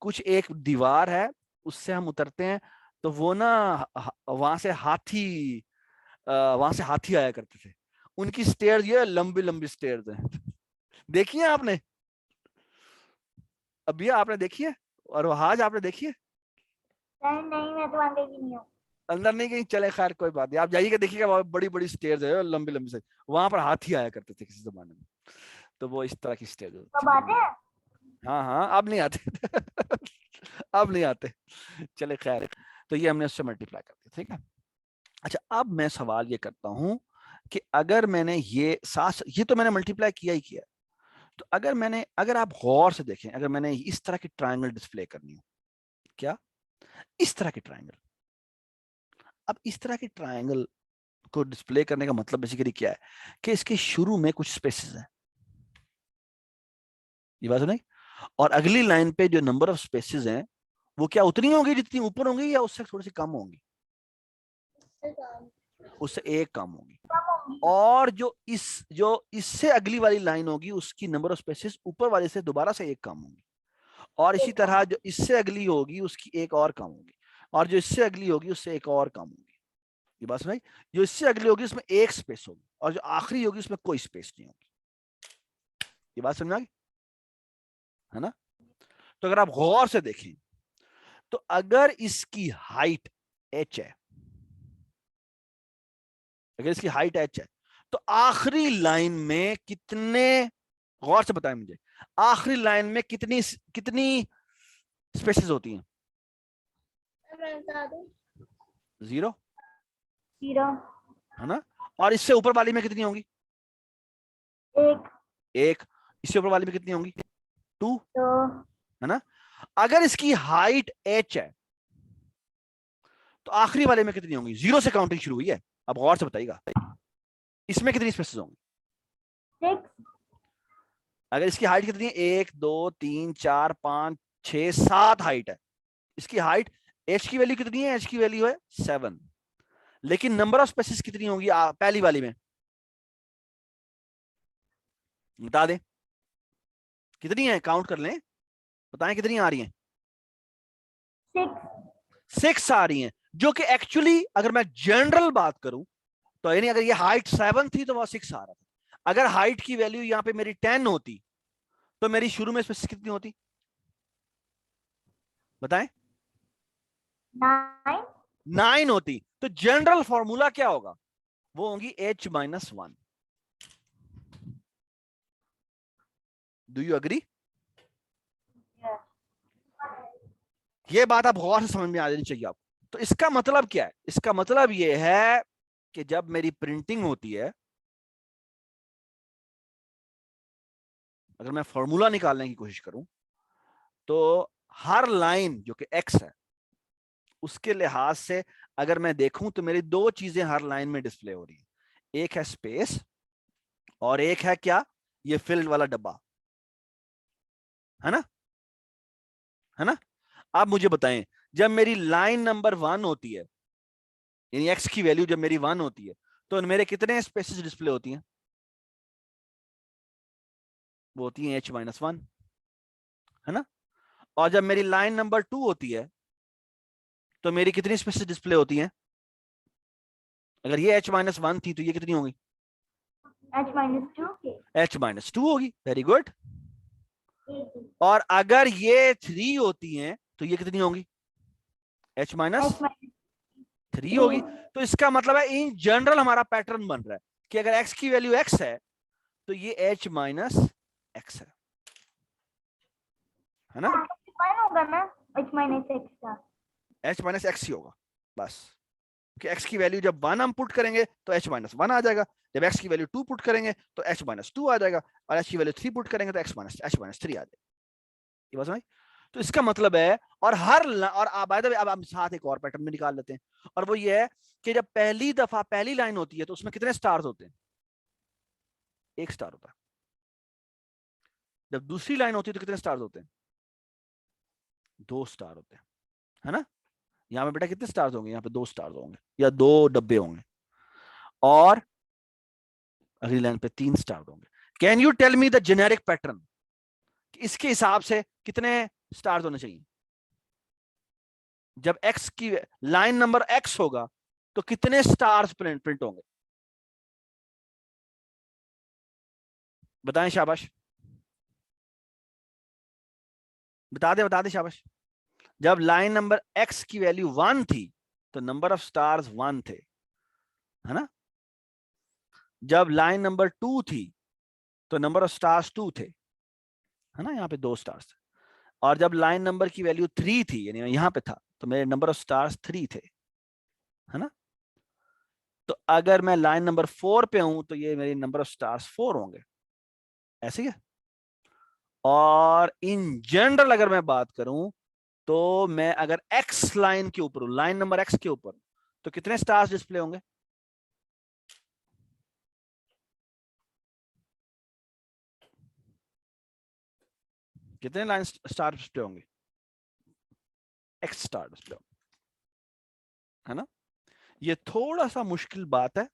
कुछ एक दीवार है उससे हम उतरते हैं तो वो ना वहां से हाथी आया करते थे, उनकी स्टेयर्स ये लंबी लंबी स्टेयर्स हैं। देखी है आपने? अभी आपने देखी है? और वहाज आपने देखी है? नहीं, मैं तो अंदर ही नहीं हूँ। अंदर नहीं गई? चले खैर कोई बात नहीं, आप जाइएगा देखिएगा, वहां बड़ी बड़ी स्टेयर्स है, लंबी लंबी से, वहां पर हाथी आया करते थे किसी जमाने में, तो वो इस तरह की स्टेयर्स कब आते हैं? हाँ हाँ, अब नहीं आते अब नहीं आते। चले खैर, तो ये हमने उससे मल्टीप्लाई कर दिया। ठीक है, अच्छा अब मैं सवाल ये करता हूं कि अगर मैंने ये तो मैंने मल्टीप्लाई किया ही किया, तो अगर आप गौर से देखें, अगर मैंने इस तरह की ट्रायंगल डिस्प्ले करनी हो, क्या इस तरह की ट्रायंगल, अब इस तरह की ट्रायंगल को डिस्प्ले करने का मतलब बेसिकली क्या है कि इसके शुरू में कुछ स्पेसेस हैं, ये बात सुनाई, और अगली लाइन पे जो नंबर ऑफ स्पेसेस हैं वो क्या उतनी होंगी जितनी ऊपर होंगी या उससे थोड़ी सी कम होंगी? उससे एक कम होगी। और जो इससे अगली वाली लाइन होगी उसकी नंबर ऑफ स्पेसेस ऊपर वाले से दोबारा से एक कम होंगी। और इसी तरह जो इससे अगली होगी उसकी एक और कम होगी, और जो इससे अगली होगी उससे एक और कम होगी। ये बात समझ? जो इससे अगली होगी उसमें एक स्पेस होगी, और जो आखिरी होगी उसमें कोई स्पेस नहीं होगी। ये बात समझ आ गई है ना? तो अगर आप गौर से देखें तो अगर इसकी हाइट h है, अगर इसकी हाइट h है, तो आखिरी लाइन में कितने, गौर से बताएं मुझे, आखिरी लाइन में कितनी स्पेसेस होती हैं? मैं बता दूं। 0 0 है ना? और इससे ऊपर वाली में कितनी होंगी? 1। इससे ऊपर वाली में कितनी होंगी? 2 है ना? अगर इसकी हाइट h है तो आखिरी वाले में कितनी होंगी? 0 से काउंटिंग शुरू हुई है। अब गौर से बताइएगा इसमें कितनी स्पेसेस होंगी? 6 अगर इसकी हाइट कितनी है? 1 2 3 4 5 6 7 हाइट है। इसकी हाइट h की वैल्यू कितनी है? h की वैल्यू है 7, लेकिन नंबर ऑफ स्पेसेस कितनी होंगी पहली वाली में? बता दें कितनी है, काउंट कर लें, बताएं कितनी आ रही हैं? 6 आ रही हैं, जो कि एक्चुअली अगर मैं जनरल बात करूं तो यानी अगर ये हाइट 7 थी तो वह 6 आ रहा था। अगर हाइट की वैल्यू यहां पे मेरी 10 होती तो मेरी शुरू में स्पेसेस कितनी होती? बताएं। 9 होती। तो जनरल फॉर्मूला क्या होगा? वो होगी h-1। Do you agree? ये बात आप गौर से समझ में आ जानी चाहिए आपको। तो इसका मतलब क्या है? इसका मतलब ये है कि जब मेरी प्रिंटिंग होती है, अगर मैं फॉर्मूला निकालने की कोशिश करूं तो हर लाइन जो कि x है उसके लिहाज से अगर मैं देखूं तो मेरी दो चीजें हर लाइन में डिस्प्ले हो रही है। एक है स्पेस और एक है क्या? ये फिल्ड वाला डब्बा, है ना? है ना? आप मुझे बताएं, जब मेरी लाइन नंबर 1 होती है, यानी x की वैल्यू जब मेरी 1 होती है, तो मेरे कितने स्पेसेस डिस्प्ले होती हैं? वो होती है h-1, है ना? और जब मेरी लाइन नंबर 2 होती है तो मेरी कितनी स्पेसेस डिस्प्ले होती हैं? अगर ये h-1 थी तो ये कितनी होगी? h-2 होगी। Very good. और अगर ये 3 होती हैं तो ये कितनी होंगी? h-3 होगी। तो इसका मतलब है इन जनरल हमारा पैटर्न बन रहा है कि अगर x की वैल्यू x है तो ये h-x है ना? होगा ना h-x ही होगा बस, कि x की वैल्यू जब 1 हम पुट करेंगे तो h-1 आ जाएगा, जब x की वैल्यू 2 पुट करेंगे तो h-2 आ जाएगा, और h की वैल्यू 3 पुट करेंगे तो h-3 आ जाएगा। ये बात समझ? तो इसका मतलब है, और बाय द वे अब हम साथ एक और पैटर्न भी निकाल लेते हैं, और वो ये है कि जब पहली दफा पहली लाइन होती है तो उसमें कितने स्टार्स होते हैं? 1 स्टार होता है। जब दूसरी लाइन होती है तो कितने स्टार्स होते हैं? 2 स्टार होते हैं, है ना? यहाँ पे बेटा कितने स्टार्स होंगे? यहाँ पे 2 स्टार्स होंगे या 2 डब्बे होंगे, और अगली लाइन पे 3 स्टार होंगे। Can you tell me the generic pattern, इसके हिसाब से कितने स्टार्स होने चाहिए? जब x की लाइन नंबर x होगा तो कितने स्टार्स प्रिंट होंगे? बताएं, शाबाश, बता दे शाबाश। जब लाइन नंबर x की वैल्यू 1 थी तो नंबर ऑफ स्टार्स 1 थे, है ना? जब लाइन नंबर 2 थी तो नंबर ऑफ स्टार्स 2 थे, है ना? यहाँ पे 2 स्टार्स थे। और जब लाइन नंबर की वैल्यू 3 थी, यानी यहाँ पे था, तो मेरे नंबर ऑफ स्टार्स 3 थे, है ना? तो अगर मैं लाइन नंबर 4 पे हूं तो ये मेरे नंबर ऑफ स्टार्स 4 होंगे, ऐसे ही है। और इन जनरल अगर मैं बात करूं तो मैं अगर x लाइन के ऊपर हूं, लाइन नंबर x के ऊपर, तो कितने स्टार्स डिस्प्ले होंगे? कितने लाइन स्टार डिस्प्ले होंगे? x स्टार डिस्प्ले, है ना? ये थोड़ा सा मुश्किल बात है,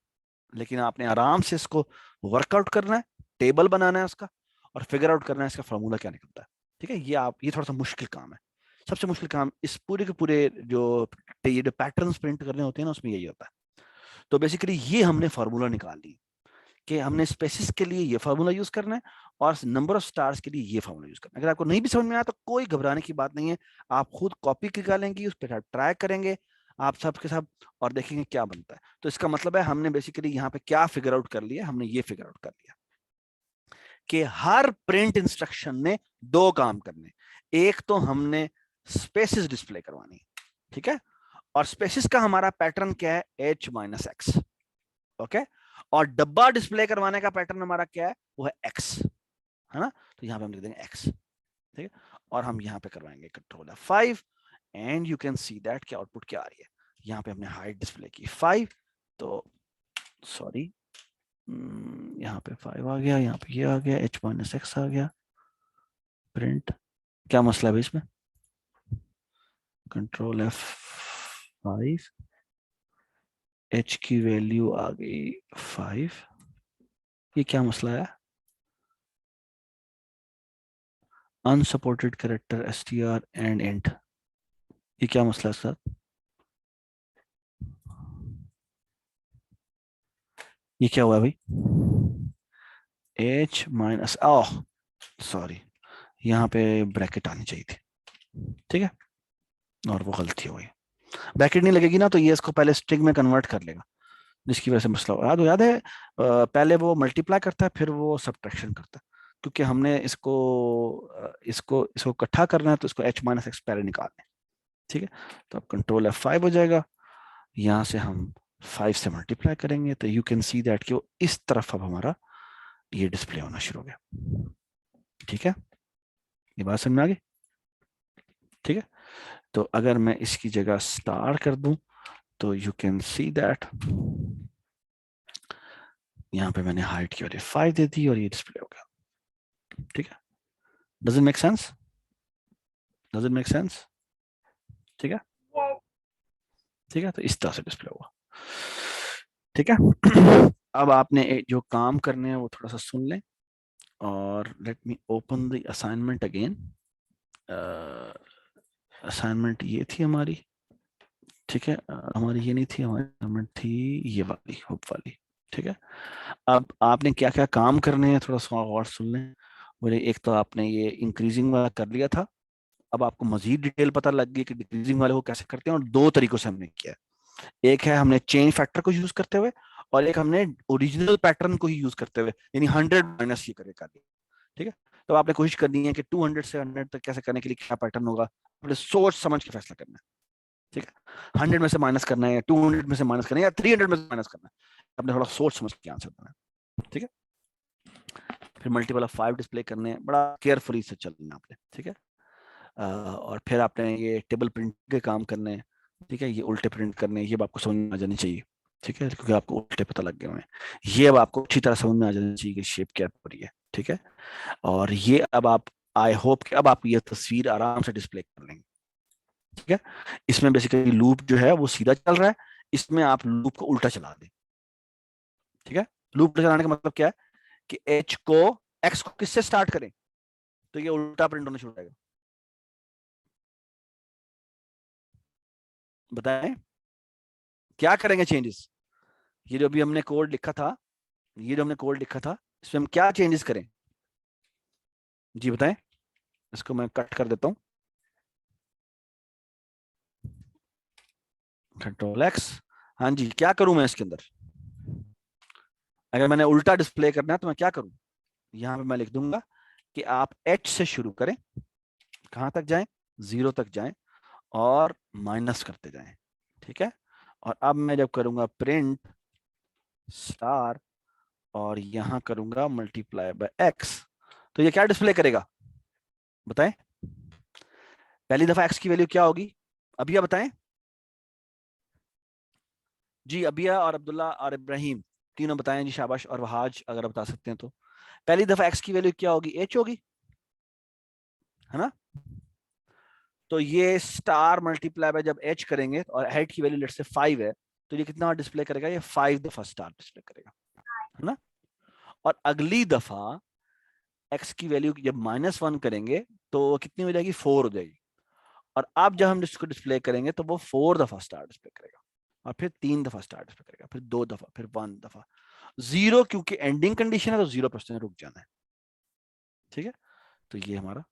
लेकिन आपने आराम से इसको वर्कआउट करना है, टेबल बनाना है उसका, और फिगर आउट करना है इसका फॉर्मूला क्या निकलता है। ठीक है। ये थोड़ा सा मुश्किल काम है, सबसे मुश्किल काम इस पूरे के पूरे जो पैटर्न्स प्रिंट करने होते हैं ना उसमें यही होता है। तो बेसिकली ये हमने फार्मूला निकाल ली कि हमने स्पेसिस के लिए ये फार्मूला यूज करना है और नंबर ऑफ स्टार्स के लिए ये फार्मूला यूज करना है। अगर आपको नहीं भी समझ में आया तो कोई घबराने की बात नहीं है, आप खुद कॉपी निकालेंगे, उस पर ट्राई करेंगे आप सबके सब और देखेंगे क्या बनता है। तो इसका मतलब है हमने बेसिकली यहाँ पे क्या फिगर आउट कर लिया, हमने ये फिगर आउट कर लिया कि हर प्रिंट इंस्ट्रक्शन ने दो काम करने, एक तो हमने स्पेसिस डिस्प्ले करवानी, ठीक है, और स्पेसिस का हमारा पैटर्न क्या है H-X, ओके, और डब्बा डिस्प्ले करवाने का पैटर्न हमारा क्या है, वो है X, है ना। तो यहाँ पे हम लिख देंगे X, ठीक है, और हम यहाँ पे करवाएंगे control F5 and you can see that कि आउटपुट क्या आ रही है। यहाँ पे हमने हाइट डिस्प्ले की 5, तो सॉरी यहाँ पे 5 आ गया, यहाँ पे ये आ गया, H-X आ गया, प्रिंट, क्या मसला है इसमें, कंट्रोल F5, H की वैल्यू आ गई 5, ये क्या मसला है, unsupported character str and int, ये क्या मसला है सर, ये क्या हुआ भाई, H- ओह सॉरी, यहाँ पे ब्रैकेट आनी चाहिए थी, ठीक है, और वो गलती हो गई, ब्रैकेट नहीं लगेगी ना तो ये इसको पहले स्ट्रिंग में कन्वर्ट कर लेगा, जिसकी वजह से मसला हो। याद है पहले वो मल्टीप्लाई करता है फिर वो सब्ट्रैक्शन करता है, क्योंकि हमने इसको इकट्ठा करना है तो इसको H-X पहले निकालना है, ठीक है। तो अब कंट्रोल F5 हो जाएगा, यहाँ से हम 5 से मल्टीप्लाई करेंगे तो यू कैन सी दैट कि वो इस तरफ अब हमारा ये डिस्प्ले होना शुरू हो गया, ठीक है, ये बात समझ में आ गई, ठीक है। तो अगर मैं इसकी जगह स्टार कर दूं तो यू कैन सी दैट यहाँ पे मैंने हाइट की वैल्यू 5 दे दी और ये डिस्प्ले हो गया, ठीक है। Does it make sense, does it make sense, ठीक है, ठीक है, तो इस तरह से डिस्प्ले होगा, ठीक है। अब आपने जो काम करने हैं वो थोड़ा सा सुन लें और let me open the assignment again. Assignment ये थी हमारी, ठीक है, हमारी ये नहीं थी, हमारी असाइनमेंट थी ये वाली, होप वाली, ठीक है। अब आपने क्या क्या काम करने हैं थोड़ा सा और सुन लें। बोले एक तो आपने ये इंक्रीजिंग वाला कर लिया था, अब आपको मजीद डिटेल पता लग गई कि डिक्रीजिंग वाले को कैसे करते हैं, और दो तरीकों से हमने किया है, एक है हमने चेंज फैक्टर को यूज करते हुए और एक हमने ओरिजिनल पैटर्न को ही यूज करते हुए, यानी 100 माइनस ये करेगा, ठीक है। तो आपने कोशिश करनी है कि 200 से 100 तक कैसे करने के लिए क्या पैटर्न होगा, आपने सोच समझ के फैसला करना है, ठीक है। 100 में से माइनस करना है या 200 में से माइनस करना है या 300 में से माइनस करना है, आपने थोड़ा सोच समझ के आंसर देना है, ठीक है। फिर मल्टीपल ऑफ 5 डिस्प्ले करने हैं, बड़ा केयरफुली से चलना आपने, ठीक है। और फिर आपने ये टेबल प्रिंट के काम करने हैं, ठीक है, ये उल्टे प्रिंट करने हैं, ये आपको समझ में आ जानी चाहिए, ठीक है, क्योंकि आपको उल्टे पता लग गए हुए हैं, ये अब आपको अच्छी तरह समझ में आ जानी चाहिए कि शेप क्या हो रही है, ठीक है। और ये अब आप, आई होप कि अब आप ये तस्वीर आराम से डिस्प्ले कर लेंगे, ठीक है। इसमें बेसिकली लूप जो है वो सीधा चल रहा है, इसमें आप लूप को उल्टा चला दें, ठीक है। लूप चलाने का मतलब क्या है कि एक्स को किससे स्टार्ट करें तो ये उल्टा प्रिंट होना शुरू हो जाएगा, बताएं क्या करेंगे चेंजेस। ये जो अभी हमने कोड लिखा था, इसमें हम क्या चेंजेस करें, जी बताएं, इसको मैं कट कर देता हूं, कंट्रोल X, हाँ जी, क्या करूं मैं इसके अंदर, अगर मैंने उल्टा डिस्प्ले करना है तो मैं क्या करूं, यहां पे मैं लिख दूंगा कि आप H से शुरू करें, कहां तक जाएं, 0 तक जाएं और माइनस करते जाएं, ठीक है। और अब मैं जब करूंगा प्रिंट स्टार और यहां करूंगा मल्टीप्लाई बाय X, तो ये क्या डिस्प्ले करेगा बताएं, पहली दफा X की वैल्यू क्या होगी, अबिया बताएं, जी अबिया और अब्दुल्ला और इब्राहिम तीनों बताएं जी, शाबाश, और वहाज अगर बता सकते हैं तो पहली दफा X की वैल्यू क्या होगी, H होगी, है ना। तो ये स्टार मल्टीप्लाई बाय जब H करेंगे और H की वैल्यू लेट से 5 है तो ये कितना डिस्प्ले करेगा, ये 5 दफा स्टार डिस्प्ले करेगा, है ना। और अगली दफा X की वैल्यू जब -1 करेंगे तो वो कितनी हो जाएगी, 4 हो जाएगी। और अब जब हम इसको डिस्प्ले करेंगे तो वो 4 दफा स्टार डिस्प्ले करेगा, और फिर 3 दफा स्टार डिस्प्ले करेगा, फिर 2 दफा, फिर 1 दफा, 0 क्योंकि एंडिंग कंडीशन है तो 0% रुक जाना है। ठीक है, तो ये हमारा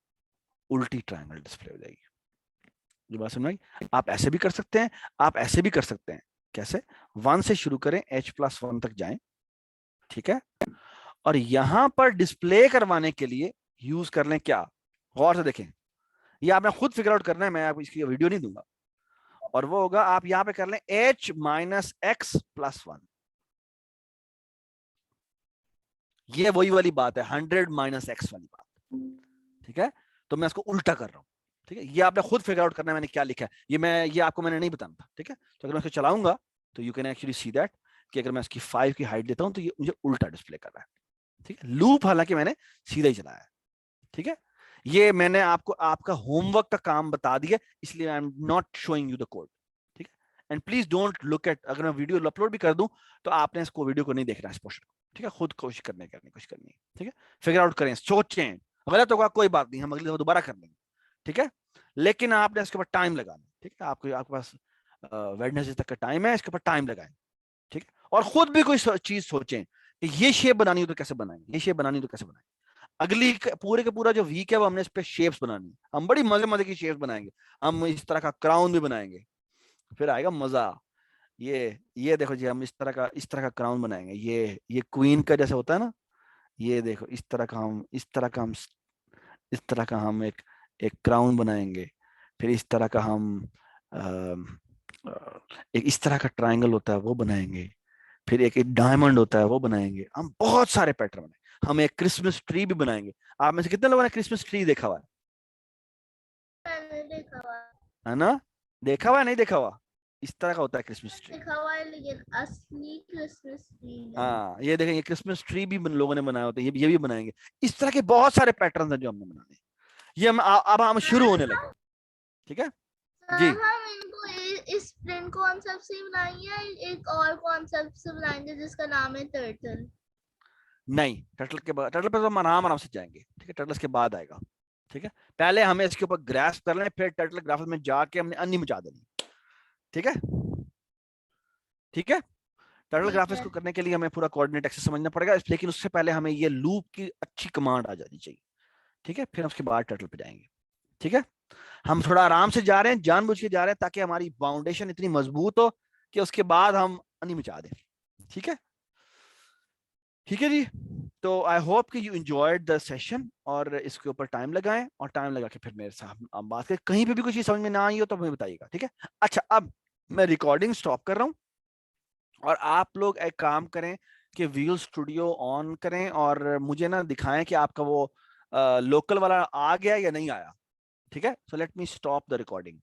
उल्टी ट्रायंगल डिस्प्ले हो जाएगी। ये बात समझ में आई? आप ऐसे भी कर सकते हैं, आप ऐसे भी कर सकते हैं। कैसे? 1 से शुरू करें, h+1 तक जाएं, ठीक है, और यहां पर डिस्प्ले करवाने के लिए यूज कर लें क्या, गौर से देखें, ये आपने खुद फिगर आउट करना है, मैं आपको इसकी वीडियो नहीं दूंगा। और वो होगा, आप यहां पे कर लें h-x+1। ये वही वाली बात है, 100 - x वाली बात। ठीक है, तो मैं इसको उल्टा कर रहा हूं। ठीक है, ये आपने खुद फिगर आउट करना है मैंने क्या लिखा है, ये आपको मैंने नहीं बताना था। ठीक है, तो अगर मैं इसको चलाऊंगा तो you can actually see that कि अगर मैं इसकी 5 की हाइट देता हूं तो ये मुझे उल्टा डिस्प्ले कर रहा है। ठीक है, लूप हालांकि मैंने सीधा ही चलाया है। ठीक है, ये मैंने आपको आपका होमवर्क का काम बता दिया, इसलिए I am not showing you the code. ठीक है, and please don't look at, अगर मैं वीडियो अपलोड भी कर दूं तो आपने इसको वीडियो को नहीं देखना है, इस पोर्शन को। ठीक है, खुद कोशिश करनी है। ठीक है, फिगर आउट करें, सोचें, गलत होगा कोई बात नहीं, हम अगली दफा दोबारा कर लेंगे। ठीक है, लेकिन आपने इसके ऊपर टाइम लगाना। ठीक है, आपके पास वेडनेसडे तक का टाइम है, इसके ऊपर टाइम लगाएं। ठीक है, और खुद भी कोई चीज सोचें कि ये शेप बनानी हो तो कैसे बनाएंगे, ये शेप बनानी हो तो कैसे बनाएंगे। अगली पूरे का पूरा जो वीक है वो हमने इस पे शेप्स बनानी, हम बड़ी मजे मजे की शेप्स बनाएंगे, हम इस तरह का क्राउन भी बनाएंगे, फिर आएगा मजा। ये देखो जी, हम इस तरह का क्राउन बनाएंगे, ये क्वीन का जैसे होता है ना, ये देखो इस तरह का हम एक क्राउन बनाएंगे। फिर इस तरह का हम एक इस तरह का ट्रायंगल होता है वो बनाएंगे। फिर एक डायमंड होता है वो बनाएंगे। हम बहुत सारे पैटर्न बनाएंगे। हम एक क्रिसमस ट्री भी बनाएंगे। आप में से कितने लोगों ने क्रिसमस ट्री देखा हुआ है? मैंने देखा हुआ है ना, देखा हुआ है, नहीं देखा हुआ? इस तरह का होता है क्रिसमस ट्री। देखा हुआ है, लेकिन असली क्रिसमस ट्री नहीं। हाँ, ये देखें, ये क्रिसमस ट्री भी लोगों ने बनाया होता है, ये भी बनाएंगे। इस तरह के बहुत सारे पैटर्न हैं जो हमने बनाने हैं। ये अब हम शुरू होने लगे। ठीक है जी, हम इनको इस प्रिंट कॉन्सेप्ट से बनाएंगे, एक और कॉन्सेप्ट से बनाएंगे जिसका नाम है टर्टल। नहीं, टर्टल के बाद, टर्टल पे तो हम आराम से जाएंगे। ठीक है, टर्टल के बाद आएगा। ठीक है, पहले हमें इसके ऊपर ग्रास्प कर लें, फिर टर्टल ग्राफिक्स में जाके हमने अन्नी मचा देनी। ठीक है, ठीक है, टर्टल ठीक ग्राफिक्स है। को करने के लिए हमें पूरा कोऑर्डिनेट एक्सेस समझना पड़ेगा, लेकिन उससे पहले हमें ये लूप की अच्छी कमांड आ जानी चाहिए। ठीक है, फिर उसके बाद टर्टल पे जाएंगे। ठीक है, हम थोड़ा आराम से जा रहे हैं, जानबूझ के जा रहे हैं, ताकि हमारी फाउंडेशन इतनी मजबूत हो कि उसके बाद हम अन्नी मचा दें। ठीक है, ठीक है जी। तो आई होप कि यू एंजॉयड द सेशन, और इसके ऊपर टाइम लगाएं, और टाइम लगा के फिर मेरे साथ आप बात करें। कहीं पे भी कुछ चीज समझ में ना आई हो तो हमें बताइएगा। ठीक है, अच्छा, अब मैं रिकॉर्डिंग स्टॉप कर रहा हूं, और आप लोग एक काम करें कि विजुअल स्टूडियो ऑन करें और मुझे ना दिखाएं कि आपका वो लोकल वाला आ गया या नहीं आया। ठीक है, so let me stop the recording.